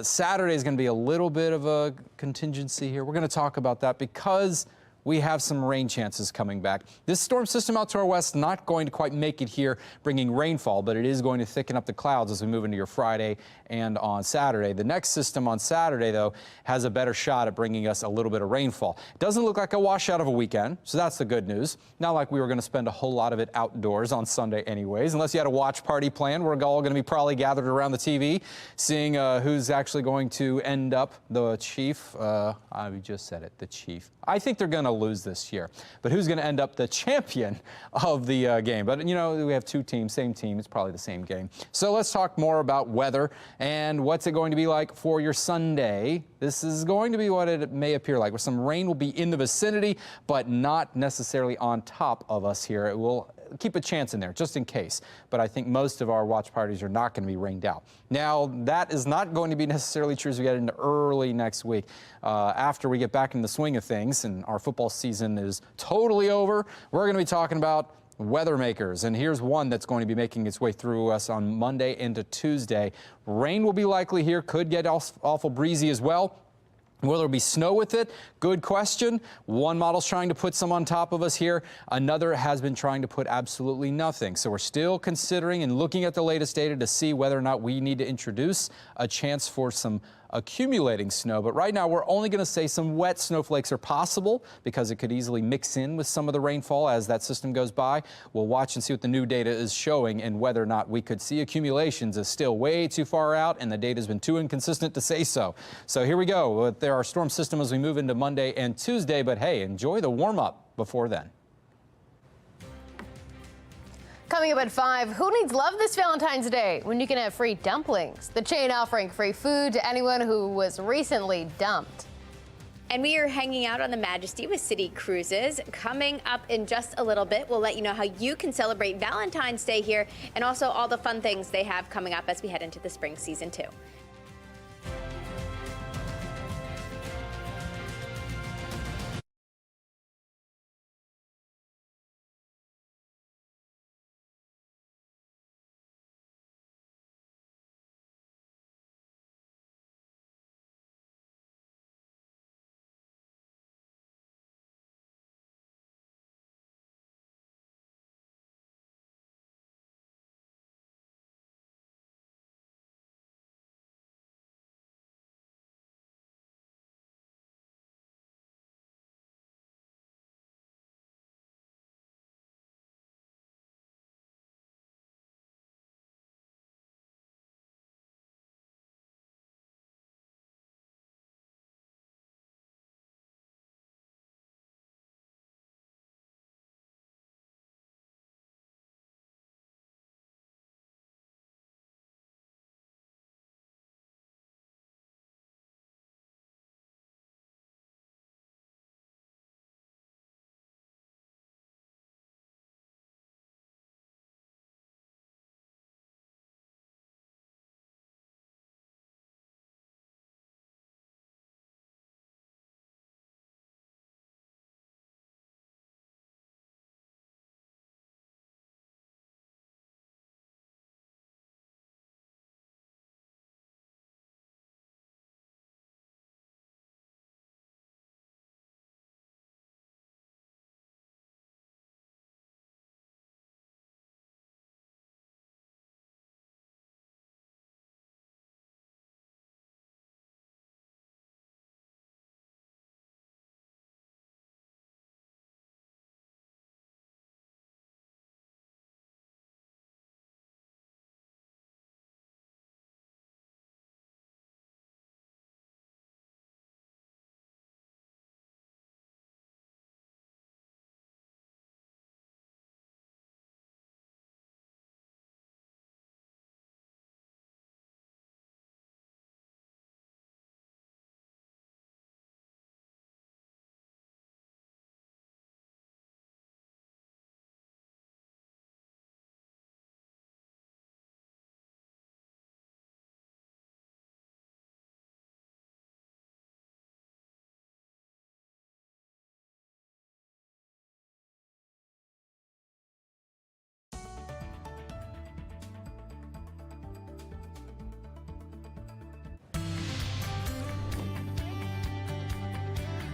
Saturday is going to be a little bit of a contingency here. We're going to talk about that because we have some rain chances coming back. This storm system out to our west not going to quite make it here, bringing rainfall, but it is going to thicken up the clouds as we move into your Friday and on Saturday. The next system on Saturday, though, has a better shot at bringing us a little bit of rainfall. It doesn't look like a washout of a weekend, so that's the good news. Not like we were going to spend a whole lot of it outdoors on Sunday anyways, unless you had a watch party planned. We're all going to be probably gathered around the TV, seeing who's actually going to end up the chief. I just said it, the chief. I think they're going to lose this year, but who's going to end up the champion of the game? But, you know, we have two teams, same team. It's probably the same game. So let's talk more about weather and what's it going to be like for your Sunday. This is going to be what it may appear like, where some rain will be in the vicinity, but not necessarily on top of us here. It will keep a chance in there just in case, but I think most of our watch parties are not going to be rained out. Now, that is not going to be necessarily true as we get into early next week. After we get back in the swing of things and our football season is totally over, we're going to be talking about weather makers, and here's one that's going to be making its way through us on Monday into Tuesday. Rain will be likely here, could get awful breezy as well. Will there be snow with it? Good question. One model's trying to put some on top of us here. Another has been trying to put absolutely nothing. So we're still considering and looking at the latest data to see whether or not we need to introduce a chance for some accumulating snow. But right now, we're only going to say some wet snowflakes are possible because it could easily mix in with some of the rainfall as that system goes by. We'll watch and see what the new data is showing and whether or not we could see accumulations is still way too far out, and the data has been too inconsistent to say so. So here we go. There are storm systems as we move into Monday and Tuesday, but hey, enjoy the warm-up before then. Coming up at 5, who needs love this Valentine's Day when you can have free dumplings? The chain offering free food to anyone who was recently dumped. And we are hanging out on the Majesty with City Cruises. Coming up in just a little bit, we'll let you know how you can celebrate Valentine's Day here and also all the fun things they have coming up as we head into the spring season too.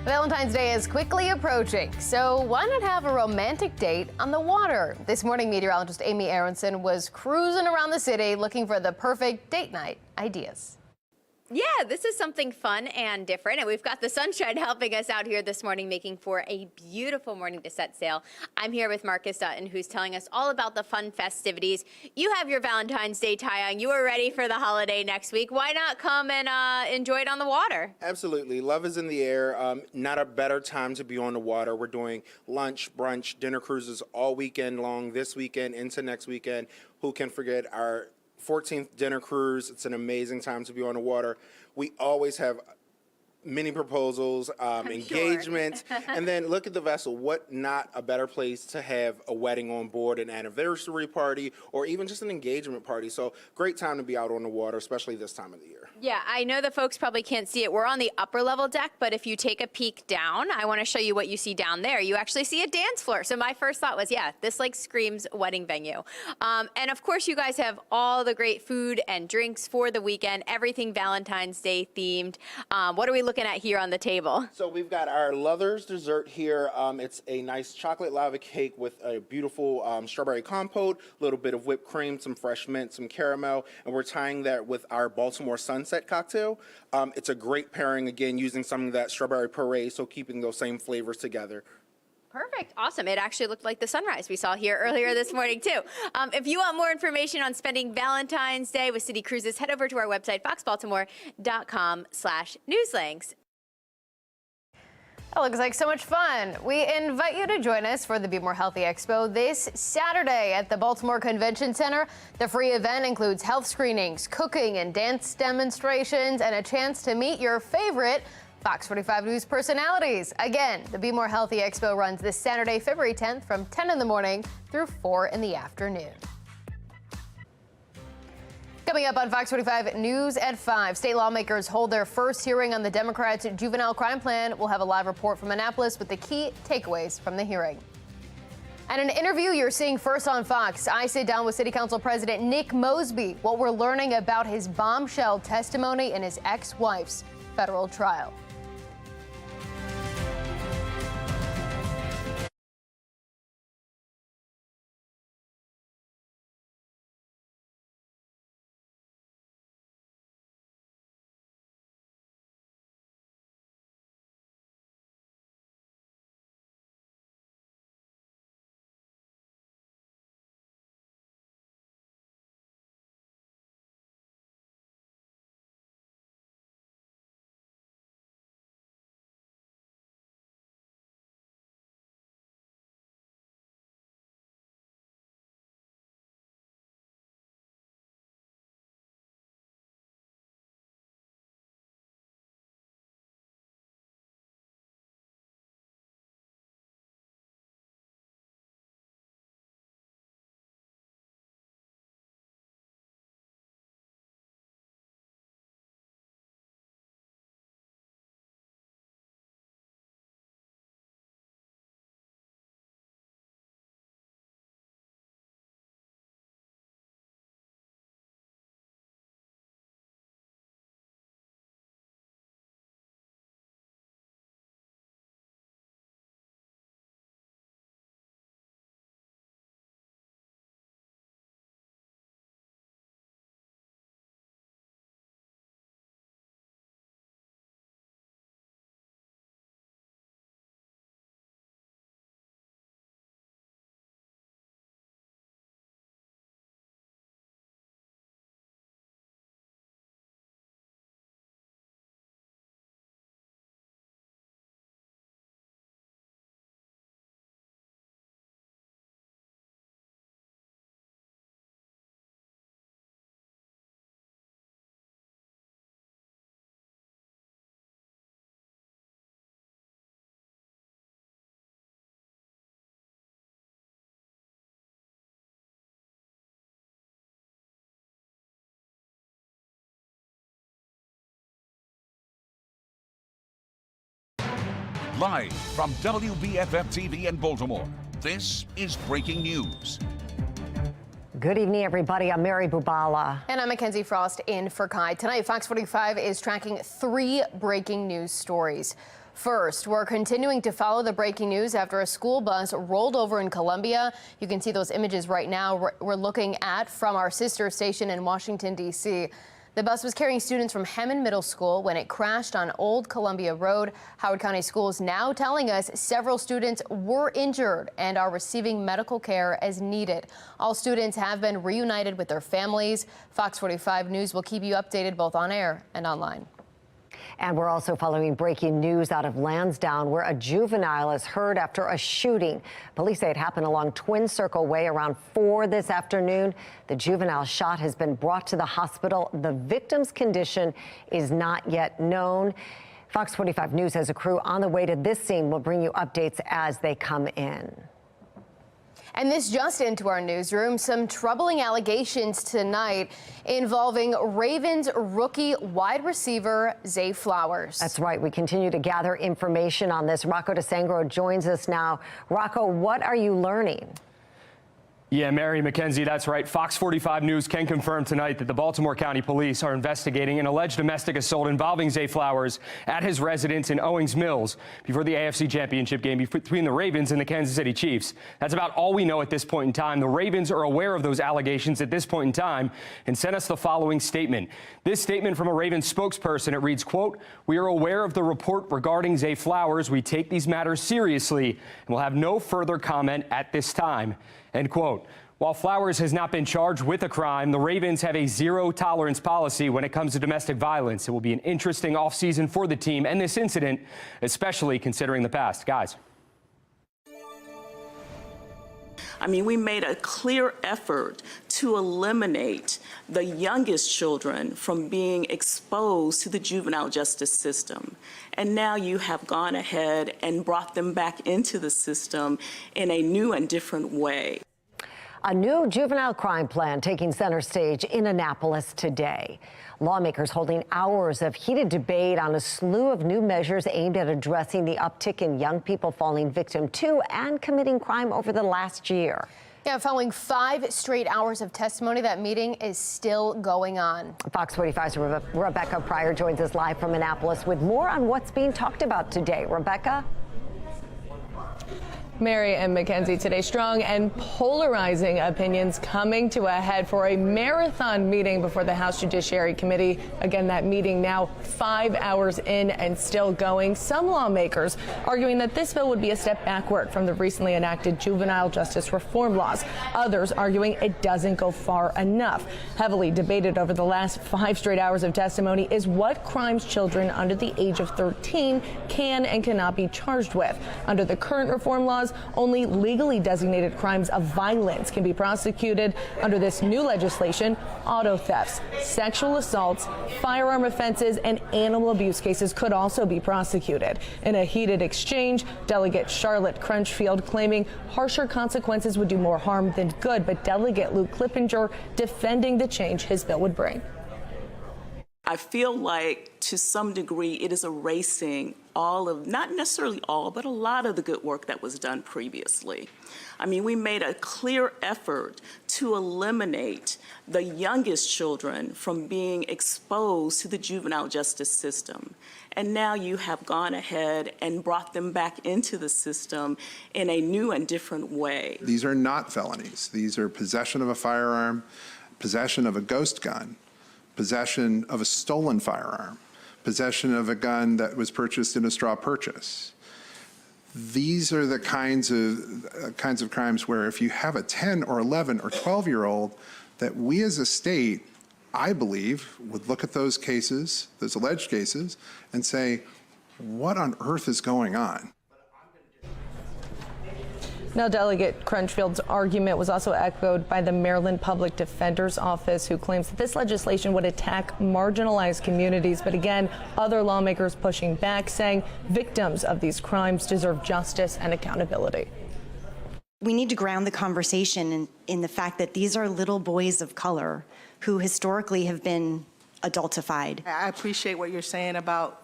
Valentine's Day is quickly approaching, so why not have a romantic date on the water? This morning, meteorologist Amy Aronson was cruising around the city looking for the perfect date night ideas. Yeah, this is something fun and different, and we've got the sunshine helping us out here this morning, making for a beautiful morning to set sail. I'm here with Marcus Dutton, who's telling us all about the fun festivities. You have your Valentine's Day tie on. You are ready for the holiday next week. Why not come and enjoy it on the water? Absolutely. Love is in the air. Not a better time to be on the water. We're doing lunch, brunch, dinner cruises all weekend long, this weekend into next weekend. Who can forget our 14th dinner cruise? It's an amazing time to be on the water. We always have many proposals, engagements, and then look at the vessel. What not a better place to have a wedding on board, an anniversary party, or even just an engagement party. So great time to be out on the water, especially this time of the year. Yeah, I know the folks probably can't see it. We're on the upper level deck, but if you take a peek down, I want to show you what you see down there. You actually see a dance floor. So my first thought was, yeah, this like screams wedding venue. And of course, you guys have all the great food and drinks for the weekend, everything Valentine's Day themed. What are we looking at here on the table? So we've got our Leathers dessert here. It's a nice chocolate lava cake with a beautiful strawberry compote, a little bit of whipped cream, some fresh mint, some caramel, and we're tying that with our Baltimore Sunset cocktail. It's a great pairing, again, using some of that strawberry puree, so keeping those same flavors together. Perfect. Awesome. It actually looked like the sunrise we saw here earlier this morning, too. If you want more information on spending Valentine's Day with City Cruises, head over to our website, foxbaltimore.com/newslinks. That looks like so much fun. We invite you to join us for the Be More Healthy Expo this Saturday at the Baltimore Convention Center. The free event includes health screenings, cooking and dance demonstrations, and a chance to meet your favorite Fox 45 News personalities. Again, the Be More Healthy Expo runs this Saturday, February 10th from 10 in the morning through 4 in the afternoon. Coming up on Fox 45 News at 5, state lawmakers hold their first hearing on the Democrats' juvenile crime plan. We'll have a live report from Annapolis with the key takeaways from the hearing. And an interview you're seeing first on Fox, I sit down with City Council President Nick Mosby. What we're learning about his bombshell testimony in his ex-wife's federal trial. Live from WBFF TV in Baltimore, this is breaking news. Good evening, everybody. I'm Mary Bubala. And I'm Mackenzie Frost in for Kai. Tonight, Fox 45 is tracking 3 breaking news stories. First, we're continuing to follow the breaking news after a school bus rolled over in Columbia. You can see those images right now we're looking at from our sister station in Washington, D.C. The bus was carrying students from Hammond Middle School when it crashed on Old Columbia Road. Howard County Schools now telling us several students were injured and are receiving medical care as needed. All students have been reunited with their families. Fox 45 News will keep you updated both on air and online. And we're also following breaking news out of Lansdowne, where a juvenile is hurt after a shooting. Police say it happened along Twin Circle Way around 4 this afternoon. The juvenile shot has been brought to the hospital. The victim's condition is not yet known. Fox 45 News has a crew on the way to this scene. We'll bring you updates as they come in. And this just into our newsroom, some troubling allegations tonight involving Ravens rookie wide receiver Zay Flowers. That's right. We continue to gather information on this. Rocco DeSangro joins us now. Rocco, what are you learning? Yeah, Mary McKenzie, that's right. Fox 45 News can confirm tonight that the Baltimore County Police are investigating an alleged domestic assault involving Zay Flowers at his residence in Owings Mills before the AFC Championship game between the Ravens and the Kansas City Chiefs. That's about all we know at this point in time. The Ravens are aware of those allegations at this point in time and sent us the following statement. This statement from a Ravens spokesperson, it reads, quote, "We are aware of the report regarding Zay Flowers. We take these matters seriously and will have no further comment at this time." End quote. While Flowers has not been charged with a crime, the Ravens have a zero-tolerance policy when it comes to domestic violence. It will be an interesting offseason for the team and this incident, especially considering the past. Guys. I mean, we made a clear effort to eliminate the youngest children from being exposed to the juvenile justice system. And now you have gone ahead and brought them back into the system in a new and different way. A new juvenile crime plan taking center stage in Annapolis today. Lawmakers holding hours of heated debate on a slew of new measures aimed at addressing the uptick in young people falling victim to and committing crime over the last year. Yeah, following 5 straight hours of testimony, that meeting is still going on. Fox 45's Rebecca Pryor joins us live from Annapolis with more on what's being talked about today. Rebecca? Mary and Mackenzie, today strong and polarizing opinions coming to a head for a marathon meeting before the House Judiciary Committee. Again, that meeting now 5 hours in and still going. Some lawmakers arguing that this bill would be a step backward from the recently enacted juvenile justice reform laws. Others arguing it doesn't go far enough. Heavily debated over the last 5 straight hours of testimony is what crimes children under the age of 13 can and cannot be charged with. Under the current reform laws, only legally designated crimes of violence can be prosecuted. Under this new legislation, auto thefts, sexual assaults, firearm offenses, and animal abuse cases could also be prosecuted. In a heated exchange, Delegate Charlotte Crunchfield claiming harsher consequences would do more harm than good, but Delegate Luke Clippinger defending the change his bill would bring. I feel like to some degree it is erasing all of, not necessarily all, but a lot of the good work that was done previously. I mean, we made a clear effort to eliminate the youngest children from being exposed to the juvenile justice system. And now you have gone ahead and brought them back into the system in a new and different way. These are not felonies. These are possession of a firearm, possession of a ghost gun, possession of a stolen firearm, possession of a gun that was purchased in a straw purchase. These are the kinds of crimes where if you have a 10 or 11 or 12-year-old, that we as a state, I believe, would look at those cases, those alleged cases, and say, what on earth is going on? Now, Delegate Crunchfield's argument was also echoed by the Maryland Public Defender's Office, who claims that this legislation would attack marginalized communities. But again, other lawmakers pushing back, saying victims of these crimes deserve justice and accountability. We need to ground the conversation in the fact that these are little boys of color who historically have been adultified. I appreciate what you're saying about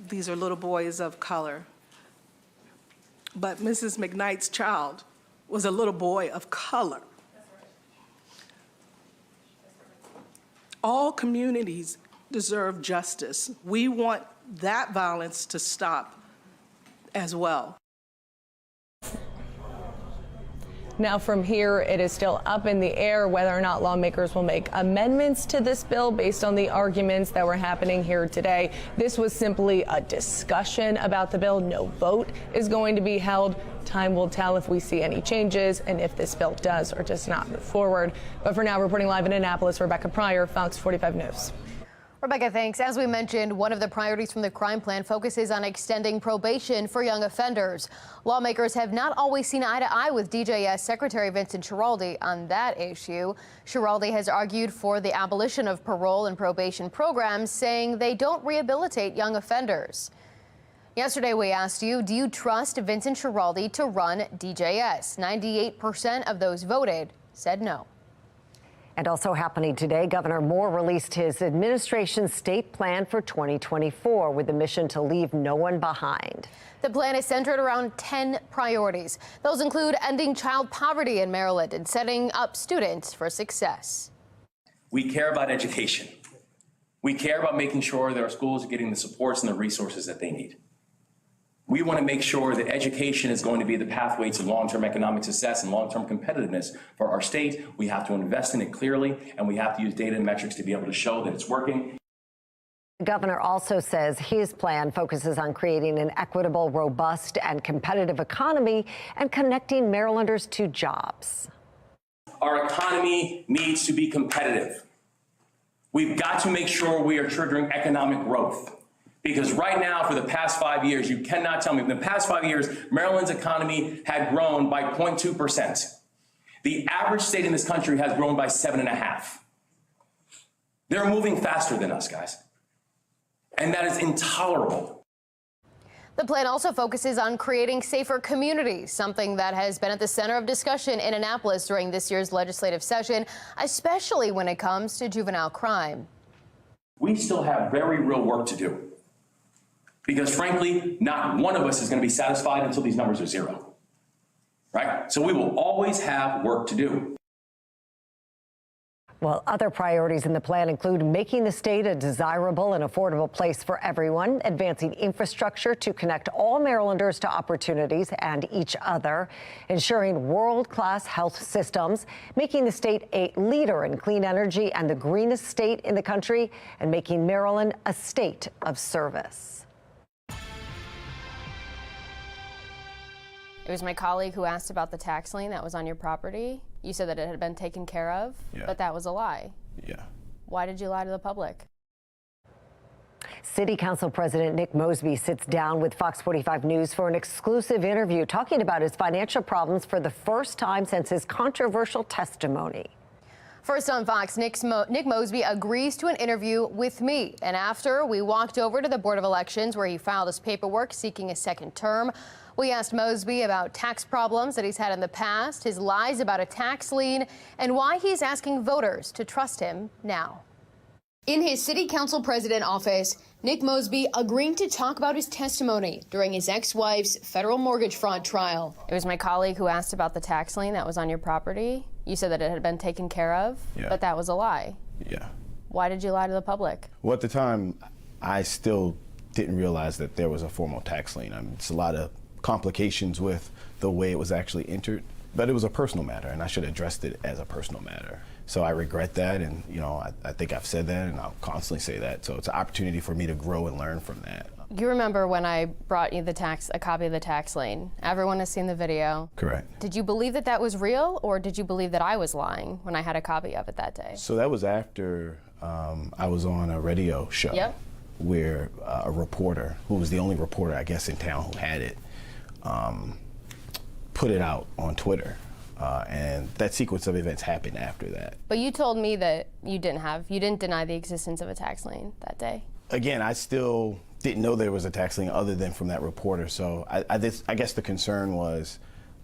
these are little boys of color. But Mrs. McKnight's child was a little boy of color. All communities deserve justice. We want that violence to stop as well. Now from here, it is still up in the air whether or not lawmakers will make amendments to this bill based on the arguments that were happening here today. This was simply a discussion about the bill. No vote is going to be held. Time will tell if we see any changes and if this bill does or does not move forward. But for now, reporting live in Annapolis, Rebecca Pryor, Fox 45 News. Rebecca, thanks. As we mentioned, one of the priorities from the crime plan focuses on extending probation for young offenders. Lawmakers have not always seen eye to eye with DJS Secretary Vincent Schiraldi on that issue. Schiraldi has argued for the abolition of parole and probation programs, saying they don't rehabilitate young offenders. Yesterday, we asked you, do you trust Vincent Schiraldi to run DJS? 98% of those voted said no. And also happening today, Governor Moore released his administration's state plan for 2024 with the mission to leave no one behind. The plan is centered around 10 priorities. Those include ending child poverty in Maryland and setting up students for success. We care about education. We care about making sure that our schools are getting the supports and the resources that they need. We want to make sure that education is going to be the pathway to long-term economic success and long-term competitiveness for our state. We have to invest in it clearly, and we have to use data and metrics to be able to show that it's working. The governor also says his plan focuses on creating an equitable, robust, and competitive economy and connecting Marylanders to jobs. Our economy needs to be competitive. We've got to make sure we are triggering economic growth. Because right now, for the past 5 years, you cannot tell me, in the past 5 years, Maryland's economy had grown by 0.2%. The average state in this country has grown by 7.5%. They're moving faster than us, guys. And that is intolerable. The plan also focuses on creating safer communities, something that has been at the center of discussion in Annapolis during this year's legislative session, especially when it comes to juvenile crime. We still have very real work to do. Because frankly, not one of us is going to be satisfied until these numbers are zero, right? So we will always have work to do. Well, other priorities in the plan include making the state a desirable and affordable place for everyone, advancing infrastructure to connect all Marylanders to opportunities and each other, ensuring world-class health systems, making the state a leader in clean energy and the greenest state in the country, and making Maryland a state of service. It was my colleague who asked about the tax lien that was on your property. You said that it had been taken care of, but that was a lie. Yeah. Why did you lie to the public? City Council President Nick Mosby sits down with Fox 45 News for an exclusive interview talking about his financial problems for the first time since his controversial testimony. First on Fox, Nick Mosby agrees to an interview with me. And after, we walked over to the Board of Elections where he filed his paperwork seeking a second term. We asked Mosby about tax problems that he's had in the past, his lies about a tax lien, and why he's asking voters to trust him now. In his city council president office, Nick Mosby agreeing to talk about his testimony during his ex-wife's federal mortgage fraud trial. It was my colleague who asked about the tax lien that was on your property. You said that it had been taken care of, but that was a lie. Yeah. Why did you lie to the public? Well, at the time, I still didn't realize that there was a formal tax lien. I mean, it's a lot of complications with the way it was actually entered, but it was a personal matter, and I should have addressed it as a personal matter. So I regret that, and I think I've said that, and I'll constantly say that. So it's an opportunity for me to grow and learn from that. You remember when I brought you a copy of the tax lien? Everyone has seen the video. Correct. Did you believe that that was real, or did you believe that I was lying when I had a copy of it that day? So that was after I was on a radio show where a reporter, who was the only reporter, I guess, in town who had it, put it out on Twitter. And that sequence of events happened after that. But you told me that you didn't deny the existence of a tax lien that day. Again, I still didn't know there was a tax lien other than from that reporter. So I guess the concern was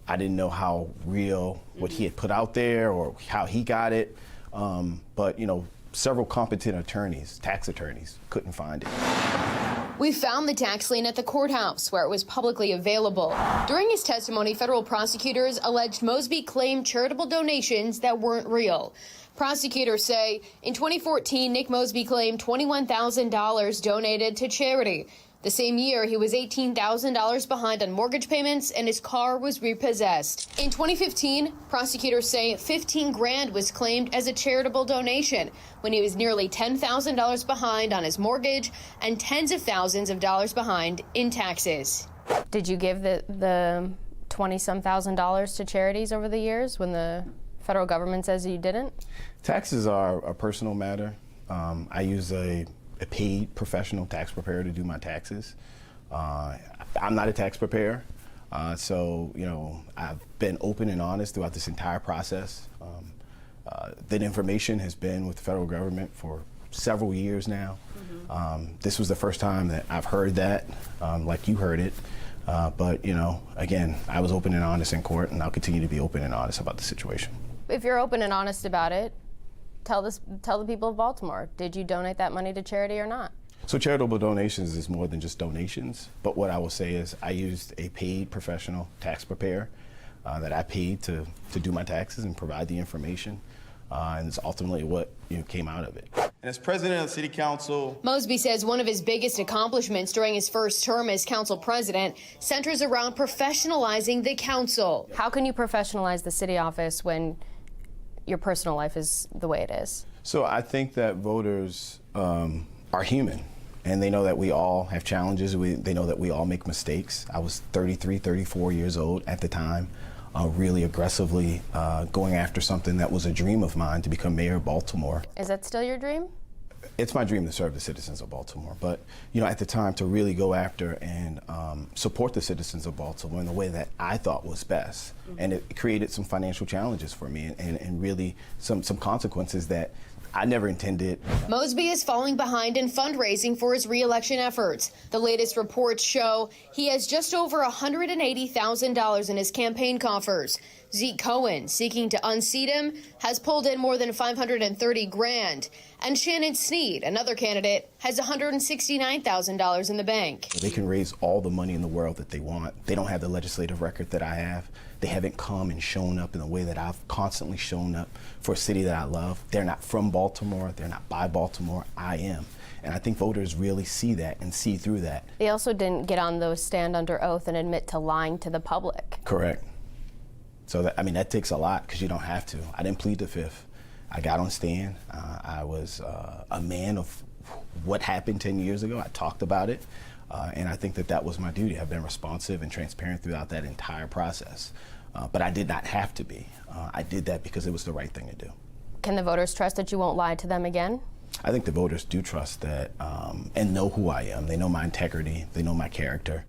I didn't know how real what he had put out there or how he got it. But several competent attorneys, tax attorneys, couldn't find it. We found the tax lien at the courthouse, where it was publicly available. During his testimony, federal prosecutors alleged Mosby claimed charitable donations that weren't real. Prosecutors say in 2014, Nick Mosby claimed $21,000 donated to charity. The same year, he was $18,000 behind on mortgage payments and his car was repossessed. In 2015, prosecutors say 15 grand was claimed as a charitable donation when he was nearly $10,000 behind on his mortgage and tens of thousands of dollars behind in taxes. Did you give the 20-some thousand dollars to charities over the years when the federal government says you didn't? Taxes are a personal matter. I use a paid professional tax preparer to do my taxes. I'm not a tax preparer, so I've been open and honest throughout this entire process. That information has been with the federal government for several years now. This was the first time that I've heard that, like you heard it. But again, I was open and honest in court, and I'll continue to be open and honest about the situation. If you're open and honest about it, tell the people of Baltimore, did you donate that money to charity or not? So charitable donations is more than just donations, but what I will say is I used a paid professional tax preparer that I paid to do my taxes and provide the information, and it's ultimately what came out of it. And as president of the city council, Mosby says one of his biggest accomplishments during his first term as council president centers around professionalizing the council. How can you professionalize the city office when your personal life is the way it is? So I think that voters are human, and they know that we all have challenges. They know that we all make mistakes. I was 33, 34 years old at the time, really aggressively going after something that was a dream of mine, to become mayor of Baltimore. Is that still your dream? It's my dream to serve the citizens of Baltimore, but at the time, to really go after and support the citizens of Baltimore in the way that I thought was best. And it created some financial challenges for me and really some consequences that I never intended. Mosby is falling behind in fundraising for his re-election efforts. The latest reports show he has just over $180,000 in his campaign coffers. Zeke Cohen, seeking to unseat him, has pulled in more than $530 grand. And Shannon Sneed, another candidate, has $169,000 in the bank. They can raise all the money in the world that they want. They don't have the legislative record that I have. They haven't come and shown up in the way that I've constantly shown up for a city that I love. They're not from Baltimore. They're not by Baltimore. I am. And I think voters really see that and see through that. They also didn't get on those stand under oath and admit to lying to the public. Correct. So that takes a lot, because you don't have to. I didn't plead the fifth. I got on stand. I was a man of what happened 10 years ago. I talked about it, and I think that was my duty. I've been responsive and transparent throughout that entire process, but I did not have to be. I did that because it was the right thing to do. Can the voters trust that you won't lie to them again? I think the voters do trust that and know who I am. They know my integrity. They know my character.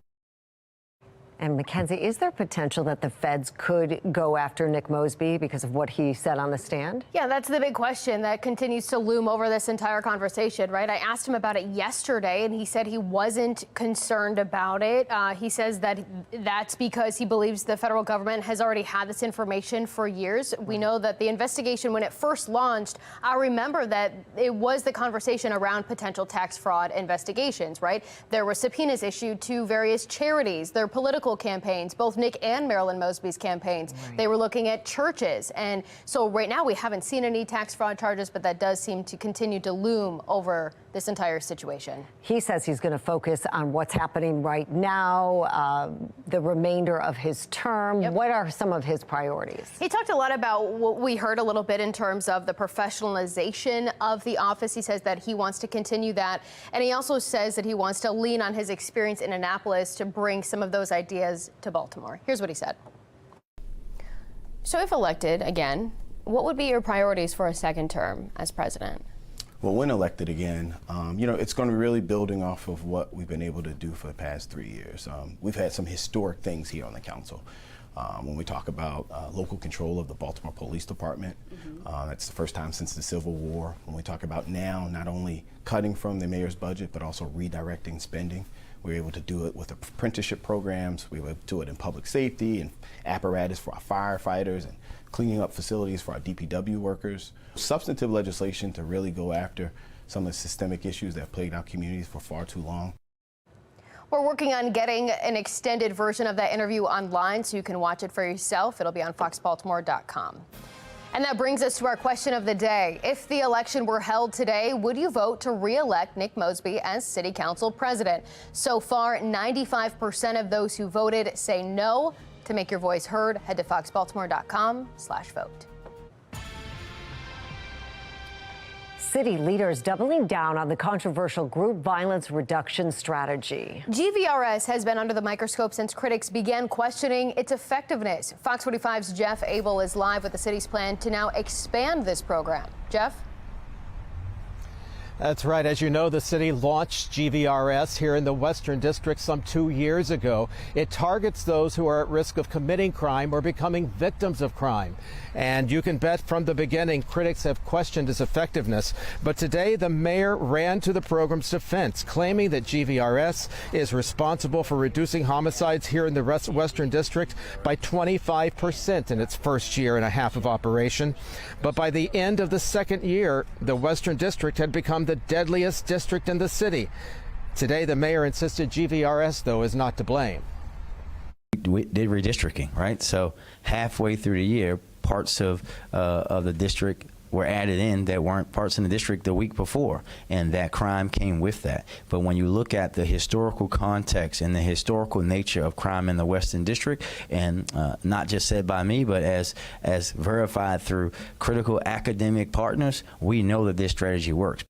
And Mackenzie, is there potential that the feds could go after Nick Mosby because of what he said on the stand? Yeah, that's the big question that continues to loom over this entire conversation, right? I asked him about it yesterday, and he said he wasn't concerned about it. He says that that's because he believes the federal government has already had this information for years. We know that the investigation, when it first launched, I remember that it was the conversation around potential tax fraud investigations, right? There were subpoenas issued to various charities, their political campaigns, both Nick and Marilyn Mosby's campaigns. Right. They were looking at churches. And so right now we haven't seen any tax fraud charges, but that does seem to continue to loom over this entire situation. He says he's going to focus on what's happening right now, the remainder of his term. Yep. What are some of his priorities? He talked a lot about what we heard a little bit in terms of the professionalization of the office. He says that he wants to continue that. And he also says that he wants to lean on his experience in Annapolis to bring some of those ideas to Baltimore. Here's what he said. So if elected again, what would be your priorities for a second term as president? Well, when elected again, it's going to be really building off of what we've been able to do for the past 3 years. We've had some historic things here on the council. When we talk about local control of the Baltimore Police Department, that's the first time since the Civil War. When we talk about now not only cutting from the mayor's budget, but also redirecting spending. We were able to do it with apprenticeship programs. We were able to do it in public safety and apparatus for our firefighters and cleaning up facilities for our DPW workers. Substantive legislation to really go after some of the systemic issues that have plagued our communities for far too long. We're working on getting an extended version of that interview online so you can watch it for yourself. It'll be on foxbaltimore.com. And that brings us to our question of the day. If the election were held today, would you vote to re-elect Nick Mosby as City Council President? So far, 95% of those who voted say no. To make your voice heard, head to foxbaltimore.com/vote. City leaders doubling down on the controversial group violence reduction strategy. GVRS has been under the microscope since critics began questioning its effectiveness. Fox 45's Jeff Abel is live with the city's plan to now expand this program. Jeff? That's right. As you know, the city launched GVRS here in the Western District some 2 years ago. It targets those who are at risk of committing crime or becoming victims of crime. And you can bet from the beginning, critics have questioned its effectiveness. But today, the mayor ran to the program's defense, claiming that GVRS is responsible for reducing homicides here in the Western District by 25% in its first year and a half of operation. But by the end of the second year, the Western District had become the deadliest district in the city. Today, the mayor insisted GVRS, though, is not to blame. We did redistricting, right? So halfway through the year, parts of the district were added in that weren't parts in the district the week before, and that crime came with that. But when you look at the historical context and the historical nature of crime in the Western District, and not just said by me, but as verified through critical academic partners, we know that this strategy works.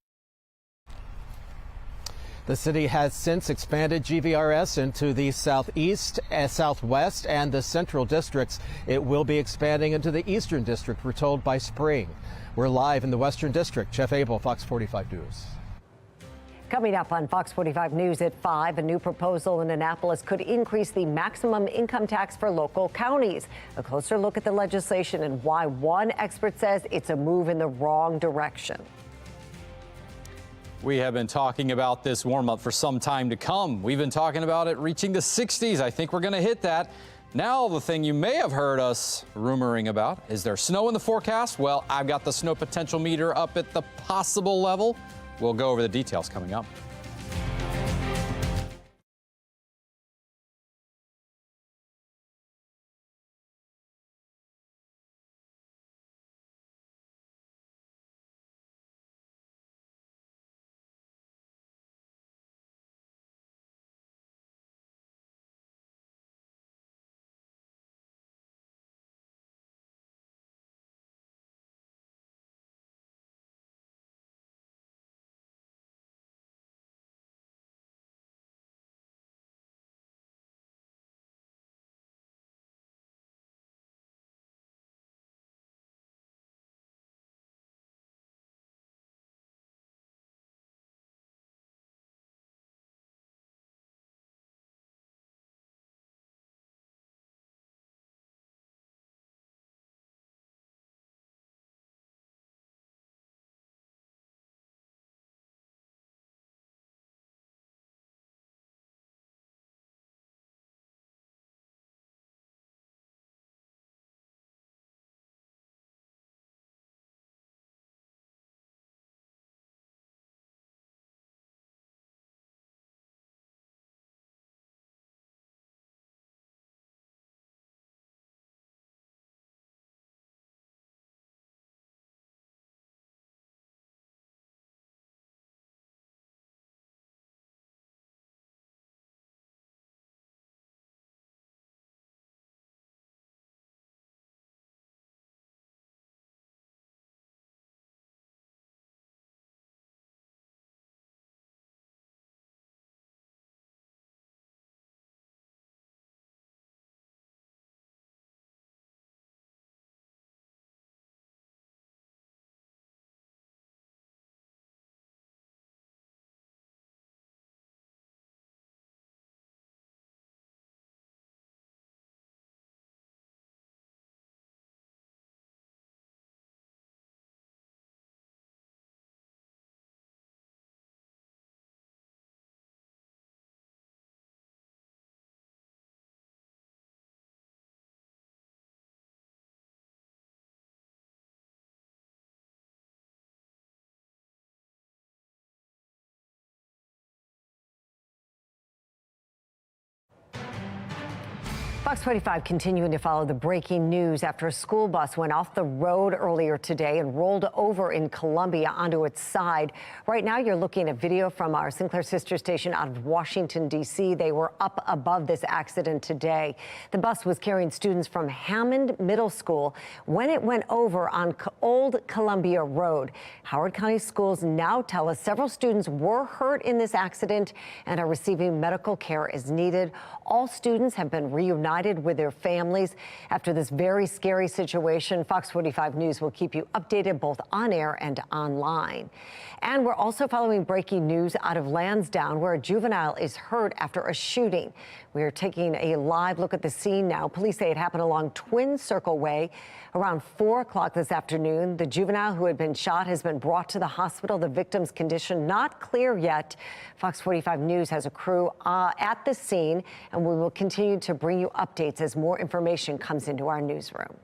The city has since expanded GVRS into the southeast, southwest, and the central districts. It will be expanding into the eastern district, we're told, by spring. We're live in the Western District. Jeff Abel, Fox 45 News. Coming up on Fox 45 News at 5, a new proposal in Annapolis could increase the maximum income tax for local counties. A closer look at the legislation and why one expert says it's a move in the wrong direction. We have been talking about this warm-up for some time to come. We've been talking about it reaching the 60s. I think we're going to hit that. Now, the thing you may have heard us rumoring about, is there snow in the forecast? Well, I've got the snow potential meter up at the possible level. We'll go over the details coming up. Fox 45 continuing to follow the breaking news after a school bus went off the road earlier today and rolled over in Columbia onto its side. Right now, you're looking at video from our Sinclair sister station out of Washington, D.C. They were up above this accident today. The bus was carrying students from Hammond Middle School when it went over on Old Columbia Road. Howard County Schools now tell us several students were hurt in this accident and are receiving medical care as needed. All students have been reunited with their families after this very scary situation. Fox 45 News will keep you updated both on air and online. And we're also following breaking news out of Lansdowne, where a juvenile is hurt after a shooting. We are taking a live look at the scene now. Police say it happened along Twin Circle Way around 4 o'clock this afternoon. The juvenile who had been shot has been brought to the hospital. The victim's condition not clear yet. Fox 45 News has a crew at the scene, and we will continue to bring you updates as more information comes into our newsroom.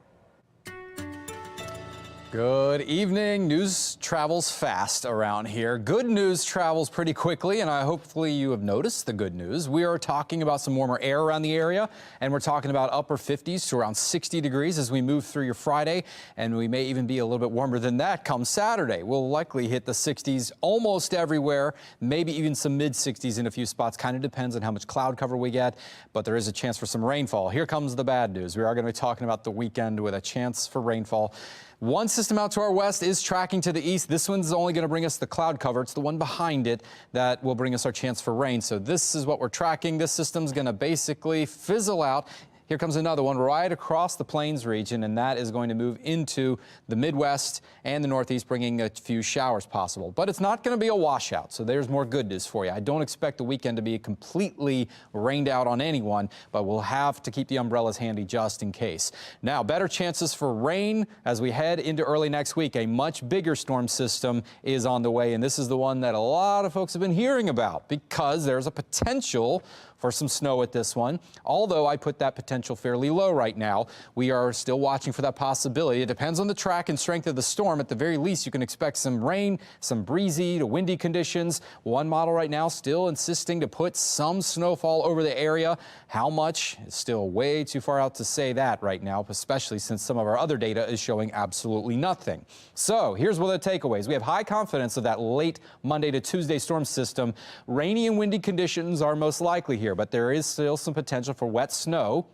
Good evening. News travels fast around here. Good news travels pretty quickly, and hopefully you have noticed the good news. We are talking about some warmer air around the area, and we're talking about upper 50s to around 60 degrees as we move through your Friday, and we may even be a little bit warmer than that come Saturday. We'll likely hit the 60s almost everywhere, maybe even some mid-60s in a few spots. Kind of depends on how much cloud cover we get, but there is a chance for some rainfall. Here comes the bad news. We are going to be talking about the weekend with a chance for rainfall. One system out to our west is tracking to the east. This one's only going to bring us the cloud cover. It's the one behind it that will bring us our chance for rain. So this is what we're tracking. This system's going to basically fizzle out. Here comes another one right across the Plains region, and that is going to move into the Midwest and the Northeast, bringing a few showers possible. But it's not going to be a washout, so there's more good news for you. I don't expect the weekend to be completely rained out on anyone, but we'll have to keep the umbrellas handy just in case. Now, better chances for rain as we head into early next week. A much bigger storm system is on the way, and this is the one that a lot of folks have been hearing about because there's a potential for some snow at this one. Although I put that potential fairly low right now, we are still watching for that possibility. It depends on the track and strength of the storm. At the very least, you can expect some rain, some breezy to windy conditions. One model right now still insisting to put some snowfall over the area. How much is still way too far out to say that right now, especially since some of our other data is showing absolutely nothing. So here's what the takeaways. We have high confidence of that late Monday to Tuesday storm system. Rainy and windy conditions are most likely here, but there is still some potential for wet snow.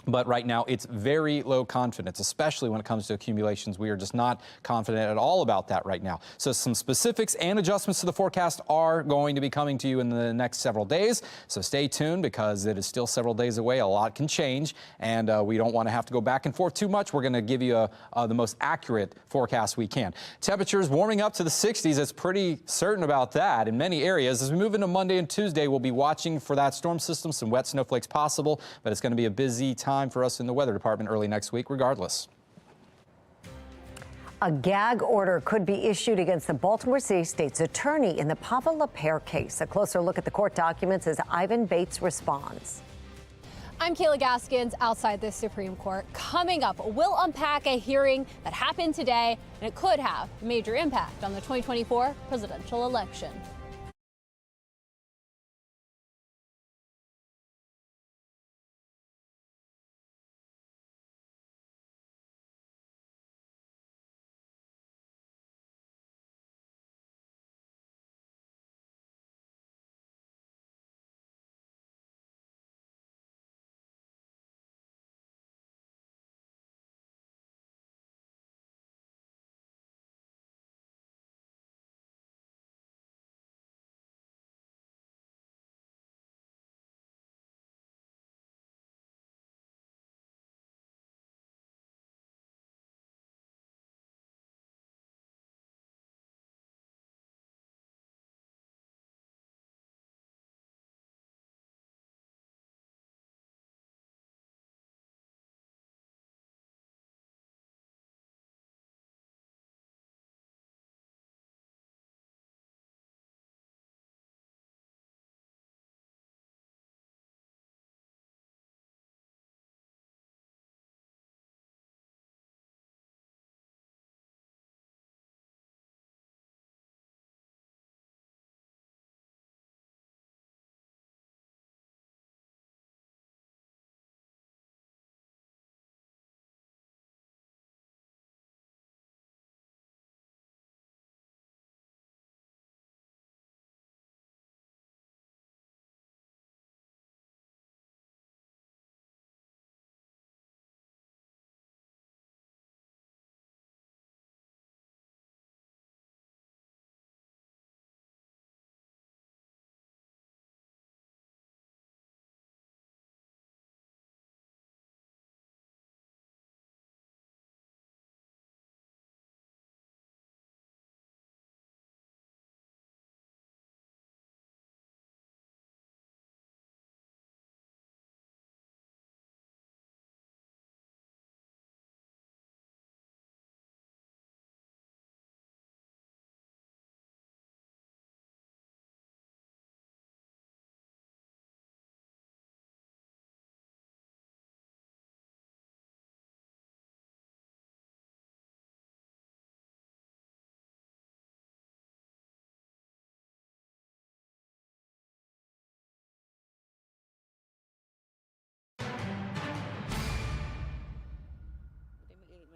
But right now, it's very low confidence, especially when it comes to accumulations. We are just not confident at all about that right now. So some specifics and adjustments to the forecast are going to be coming to you in the next several days. So stay tuned because it is still several days away. A lot can change, and we don't want to have to go back and forth too much. We're going to give you the most accurate forecast we can. Temperatures warming up to the 60s. It's pretty certain about that in many areas. As we move into Monday and Tuesday, we'll be watching for that storm system, some wet snowflakes possible, but it's going to be a busy time for us in the weather department early next week regardless. A gag order could be issued against the Baltimore City State's attorney in the Pavel Lapierre case. A closer look at the court documents as Ivan Bates responds. I'm Kayla Gaskins outside the Supreme Court. Coming up, we'll unpack a hearing that happened today, and it could have a major impact on the 2024 presidential election.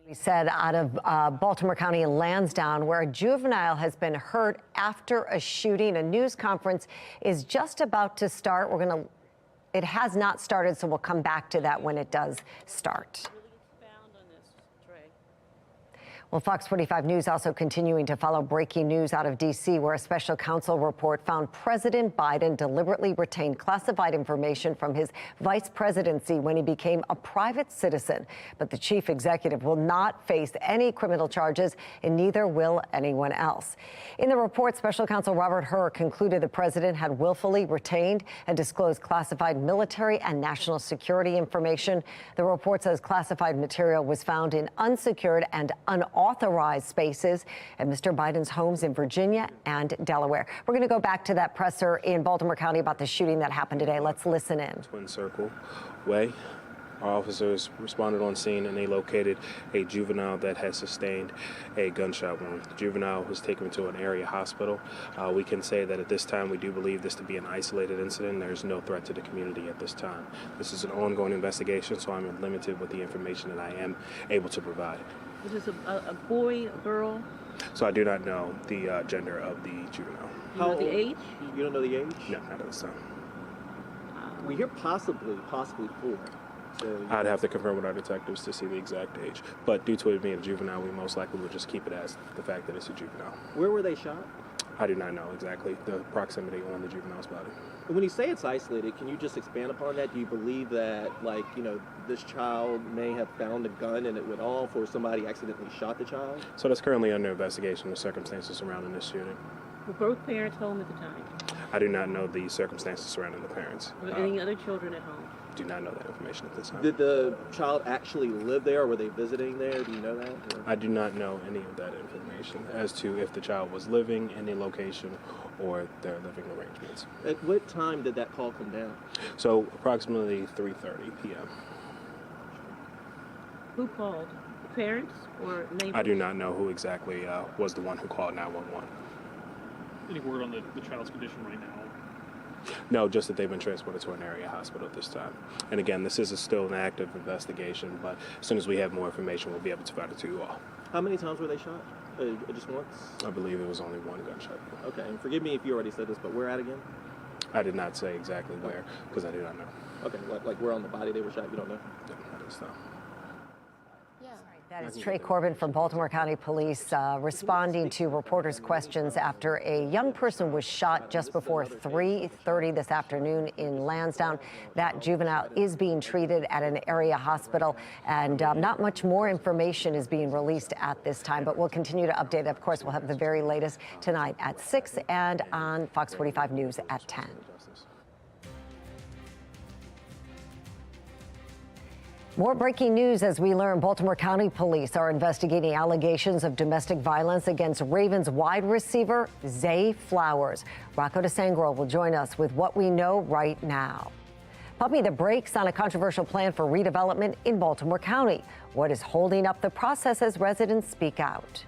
We said out of Baltimore County in Lansdowne, where a juvenile has been hurt after a shooting. A news conference is just about to start. It has not started, so we'll come back to that when it does start. Well, Fox 45 News also continuing to follow breaking news out of D.C., where a special counsel report found President Biden deliberately retained classified information from his vice presidency when he became a private citizen. But the chief executive will not face any criminal charges, and neither will anyone else. In the report, special counsel Robert Hur concluded the president had willfully retained and disclosed classified military and national security information. The report says classified material was found in unsecured and unauthorized spaces at Mr. Biden's homes in Virginia and Delaware. We're going to go back to that presser in Baltimore County about the shooting that happened today. Let's listen in. Twin Circle Way. Our officers responded on scene and they located a juvenile that had sustained a gunshot wound. The juvenile was taken to an area hospital. We can say that at this time we do believe this to be an isolated incident. There's no threat to the community at this time. This is an ongoing investigation, so I'm limited with the information that I am able to provide. Is this a boy, a girl? So I do not know the gender of the juvenile. You know the age? You don't know the age? No, not at this time. We hear possibly 4. So I'd have to confirm with our detectives to see the exact age. But due to it being a juvenile, we most likely would just keep it as the fact that it's a juvenile. Where were they shot? I do not know exactly the proximity on the juvenile's body. When you say it's isolated, can you just expand upon that? Do you believe that, this child may have found a gun and it went off, or somebody accidentally shot the child? So that's currently under investigation, the circumstances surrounding this shooting. Were both parents home at the time? I do not know the circumstances surrounding the parents. Were there any other children at home? Do not know that information at this time. Did the child actually live there, or were they visiting there? Do you know that? Or? I do not know any of that information as to if the child was living in a location or their living arrangements. At what time did that call come down? So approximately 3:30 p.m. Who called? Parents or neighbors? I do not know who exactly was the one who called 911. Any word on the child's condition right now? No, just that they've been transported to an area hospital at this time. And again, this is still an active investigation, but as soon as we have more information, we'll be able to provide it to you all. How many times were they shot? Just once? I believe it was only one gunshot. Okay, and forgive me if you already said this, but where at again? I did not say exactly where, because I do not know. Okay, like where on the body they were shot, you don't know? No, not this time. That is Trey Corbin from Baltimore County Police responding to reporters' questions after a young person was shot just before 3:30 this afternoon in Lansdowne. That juvenile is being treated at an area hospital, and not much more information is being released at this time, but we'll continue to update. Of course, we'll have the very latest tonight at 6 and on Fox 45 News at 10. More breaking news as we learn Baltimore County Police are investigating allegations of domestic violence against Ravens wide receiver Zay Flowers. Rocco DeSangro will join us with what we know right now. Pumping the brakes on a controversial plan for redevelopment in Baltimore County. What is holding up the process as residents speak out?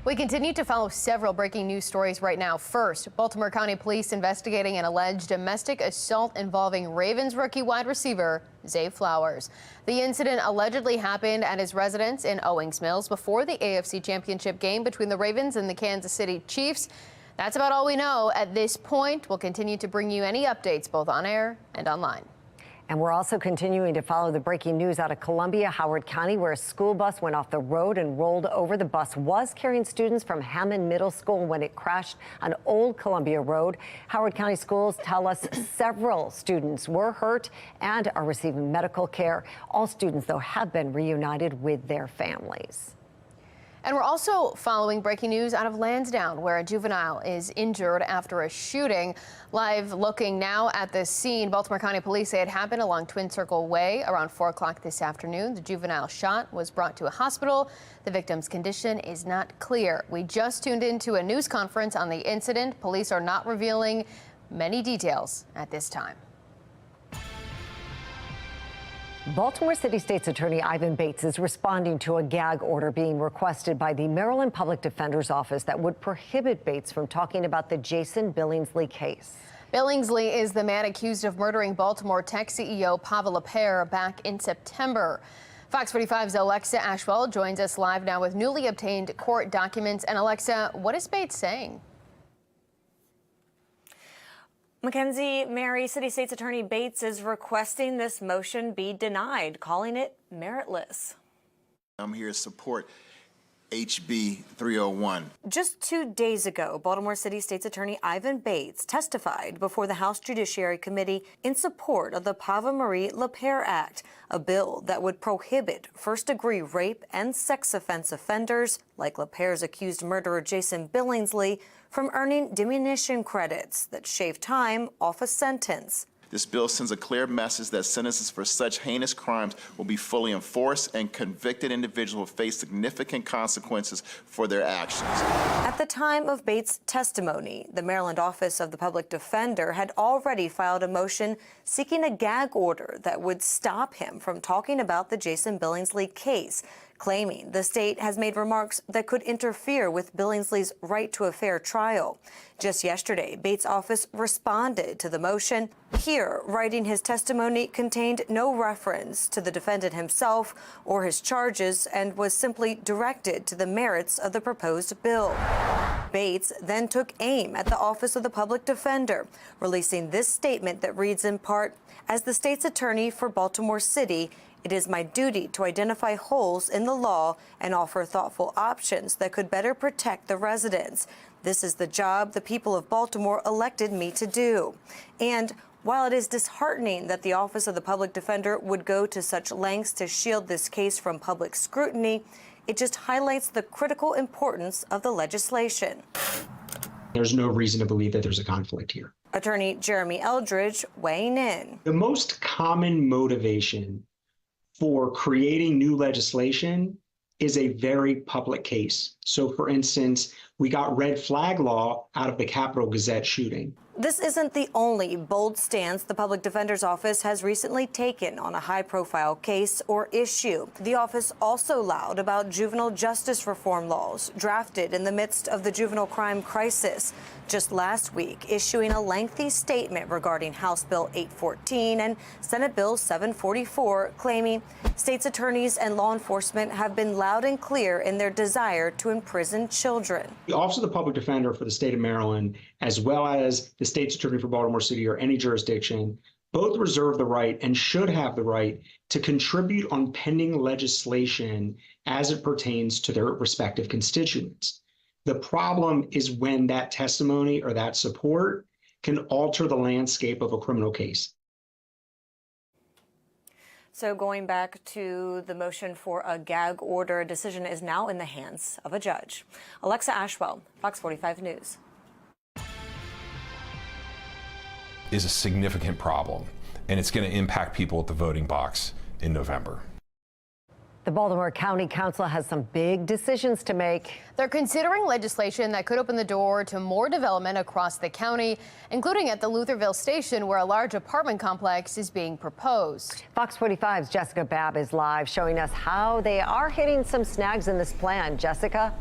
We continue to follow several breaking news stories right now. First, Baltimore County Police investigating an alleged domestic assault involving Ravens rookie wide receiver Zay Flowers. The incident allegedly happened at his residence in Owings Mills before the AFC Championship game between the Ravens and the Kansas City Chiefs. That's about all we know at this point. We'll continue to bring you any updates both on air and online. And we're also continuing to follow the breaking news out of Columbia, Howard County, where a school bus went off the road and rolled over. The bus was carrying students from Hammond Middle School when it crashed on Old Columbia Road. Howard County schools tell us several students were hurt and are receiving medical care. All students, though, have been reunited with their families. And we're also following breaking news out of Lansdowne, where a juvenile is injured after a shooting. Live looking now at the scene, Baltimore County Police say it happened along Twin Circle Way around 4 o'clock this afternoon. The juvenile shot was brought to a hospital. The victim's condition is not clear. We just tuned into a news conference on the incident. Police are not revealing many details at this time. Baltimore City State's Attorney Ivan Bates is responding to a gag order being requested by the Maryland Public Defender's Office that would prohibit Bates from talking about the Jason Billingsley case. Billingsley is the man accused of murdering Baltimore Tech CEO Pavel Lepere back in September. Fox 45's Alexa Ashwell joins us live now with newly obtained court documents. And Alexa, what is Bates saying? Mackenzie, Mary, City State's Attorney Bates is requesting this motion be denied, calling it meritless. I'm here to support HB 301. Just 2 days ago, Baltimore City State's Attorney Ivan Bates testified before the House Judiciary Committee in support of the Pavel Marie Lepere Act, a bill that would prohibit first-degree rape and sex offense offenders, like Lepere's accused murderer Jason Billingsley, from earning diminution credits that shave time off a sentence. This bill sends a clear message that sentences for such heinous crimes will be fully enforced and convicted individuals will face significant consequences for their actions. At the time of Bates' testimony, the Maryland Office of the Public Defender had already filed a motion seeking a gag order that would stop him from talking about the Jason Billingsley case, claiming the state has made remarks that could interfere with Billingsley's right to a fair trial. Just yesterday, Bates' office responded to the motion. Here, writing his testimony contained no reference to the defendant himself or his charges and was simply directed to the merits of the proposed bill. Bates then took aim at the Office of the Public Defender, releasing this statement that reads in part, "As the state's attorney for Baltimore City, it is my duty to identify holes in the law and offer thoughtful options that could better protect the residents. This is the job the people of Baltimore elected me to do." And while it is disheartening that the Office of the Public Defender would go to such lengths to shield this case from public scrutiny, it just highlights the critical importance of the legislation. There's no reason to believe that there's a conflict here. Attorney Jeremy Eldridge weighing in. The most common motivation for creating new legislation is a very public case. So, for instance, we got red flag law out of the Capitol Gazette shooting. This isn't the only bold stance the Public Defender's Office has recently taken on a high-profile case or issue. The office also loud about juvenile justice reform laws drafted in the midst of the juvenile crime crisis. Just last week, issuing a lengthy statement regarding House Bill 814 and Senate Bill 744, claiming states' attorneys and law enforcement have been loud and clear in their desire to imprison children. The Office of the Public Defender for the state of Maryland, as well as the state's attorney for Baltimore City or any jurisdiction, both reserve the right and should have the right to contribute on pending legislation as it pertains to their respective constituents. The problem is when that testimony or that support can alter the landscape of a criminal case. So going back to the motion for a gag order, a decision is now in the hands of a judge. Alexa Ashwell, Fox 45 News. Is a significant problem, and it's going to impact people at the voting box in November. The Baltimore County Council has some big decisions to make. They're considering legislation that could open the door to more development across the county, including at the Lutherville station, where a large apartment complex is being proposed. Fox 45's Jessica Babb is live showing us how they are hitting some snags in this plan. Jessica?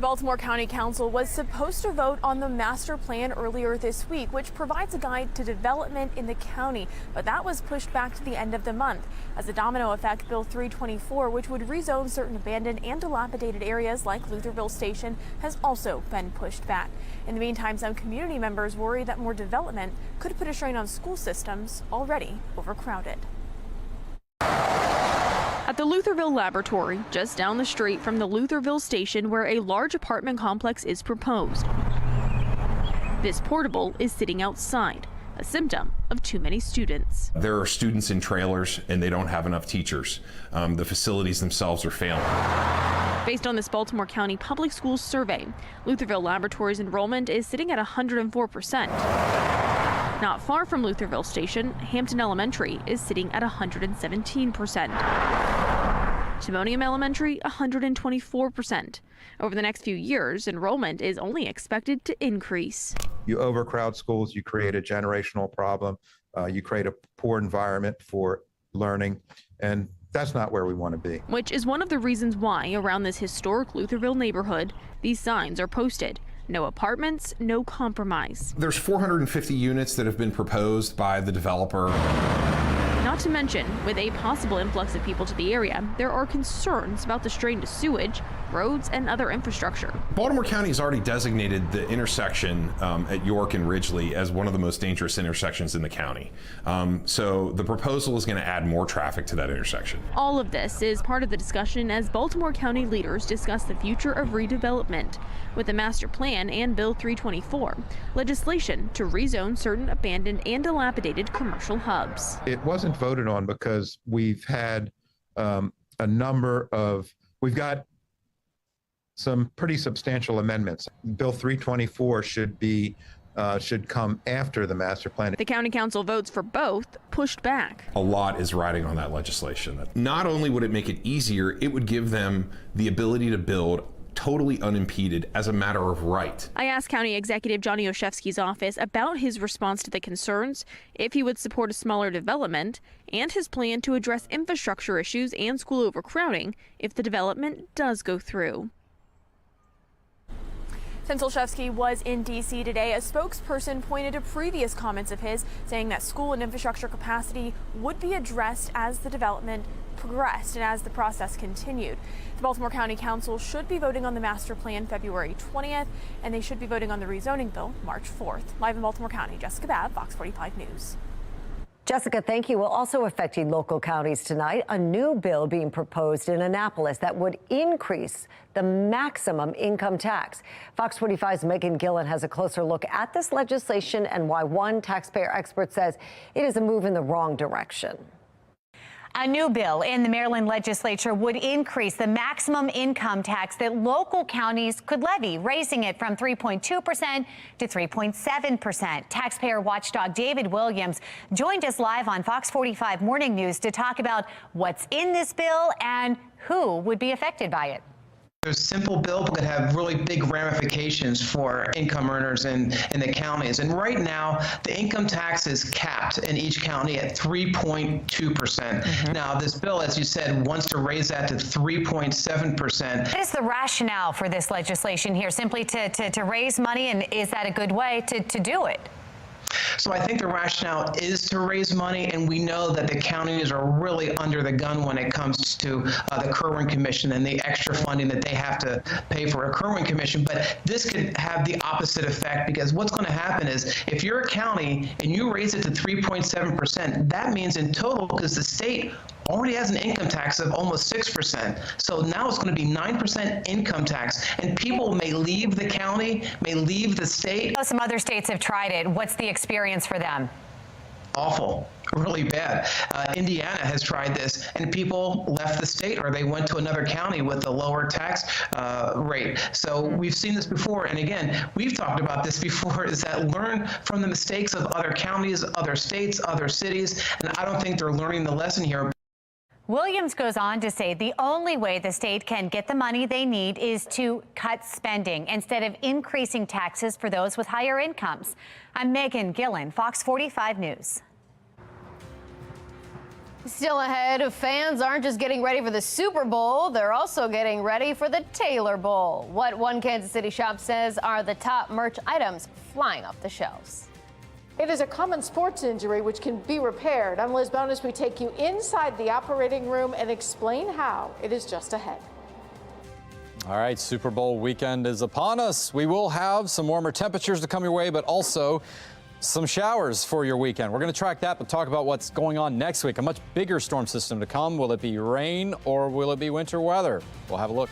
Baltimore County Council was supposed to vote on the master plan earlier this week, which provides a guide to development in the county, but that was pushed back to the end of the month. As a domino effect, Bill 324, which would rezone certain abandoned and dilapidated areas like Lutherville Station, has also been pushed back. In the meantime, some community members worry that more development could put a strain on school systems already overcrowded. At the Lutherville Laboratory, just down the street from the Lutherville Station where a large apartment complex is proposed, this portable is sitting outside, a symptom of too many students. There are students in trailers and they don't have enough teachers. The facilities themselves are failing. Based on this Baltimore County Public Schools survey, Lutherville Laboratory's enrollment is sitting at 104%. Not far from Lutherville Station, Hampton Elementary is sitting at 117%. Timonium Elementary, 124%. Over the next few years, enrollment is only expected to increase. You overcrowd schools, you create a generational problem, you create a poor environment for learning, and that's not where we want to be. Which is one of the reasons why around this historic Lutherville neighborhood, these signs are posted. No apartments, no compromise. There's 450 units that have been proposed by the developer. Not to mention, with a possible influx of people to the area, there are concerns about the strain to sewage, roads, and other infrastructure. Baltimore County has already designated the intersection at York and Ridgely as one of the most dangerous intersections in the county. So the proposal is going to add more traffic to that intersection. All of this is part of the discussion as Baltimore County leaders discuss the future of redevelopment. With the master plan and Bill 324, legislation to rezone certain abandoned and dilapidated commercial hubs. It wasn't voted on because we've had we've got some pretty substantial amendments. Bill 324 should come after the master plan. The county council votes for both pushed back. A lot is riding on that legislation. Not only would it make it easier, it would give them the ability to build totally unimpeded as a matter of right. I asked County Executive Johnny Olszewski's office about his response to the concerns, if he would support a smaller development, and his plan to address infrastructure issues and school overcrowding if the development does go through. Since Olszewski was in D.C. today, a spokesperson pointed to previous comments of his saying that school and infrastructure capacity would be addressed as the development progressed and as the process continued. The Baltimore County Council should be voting on the master plan February 20th, and they should be voting on the rezoning bill March 4th. Live in Baltimore County, Jessica Babb, Fox 45 News. Jessica, thank you. Well, also affecting local counties tonight, a new bill being proposed in Annapolis that would increase the maximum income tax. Fox 45's Megan Gillen has a closer look at this legislation and why one taxpayer expert says it is a move in the wrong direction. A new bill in the Maryland legislature would increase the maximum income tax that local counties could levy, raising it from 3.2% to 3.7%. Taxpayer watchdog David Williams joined us live on Fox 45 Morning News to talk about what's in this bill and who would be affected by it. A simple bill could have really big ramifications for income earners in the counties. And right now, the income tax is capped in each county at 3.2%. Now, this bill, as you said, wants to raise that to 3.7%. What is the rationale for this legislation here? Simply to raise money, and is that a good way to do it? So I think the rationale is to raise money, and we know that the counties are really under the gun when it comes to the Kerwin Commission and the extra funding that they have to pay for a Kerwin Commission. But this could have the opposite effect, because what's going to happen is if you're a county and you raise it to 3.7%, that means in total, because the state already has an income tax of almost 6%. So now it's going to be 9% income tax, and people may leave the county, may leave the state. Some other states have tried it. What's the experience for them? Awful, really bad. Indiana has tried this, and people left the state or they went to another county with a lower tax rate. So we've seen this before, and again, we've talked about this before, is that learn from the mistakes of other counties, other states, other cities, and I don't think they're learning the lesson here. Williams goes on to say the only way the state can get the money they need is to cut spending instead of increasing taxes for those with higher incomes. I'm Megan Gillen, Fox 45 News. Still ahead, fans aren't just getting ready for the Super Bowl, they're also getting ready for the Taylor Bowl. What one Kansas City shop says are the top merch items flying off the shelves. It is a common sports injury which can be repaired. On Liz Bonus, we take you inside the operating room and explain how. It is just ahead. All right, Super Bowl weekend is upon us. We will have some warmer temperatures to come your way, but also some showers for your weekend. We're going to track that, but talk about what's going on next week. A much bigger storm system to come. Will it be rain or will it be winter weather? We'll have a look.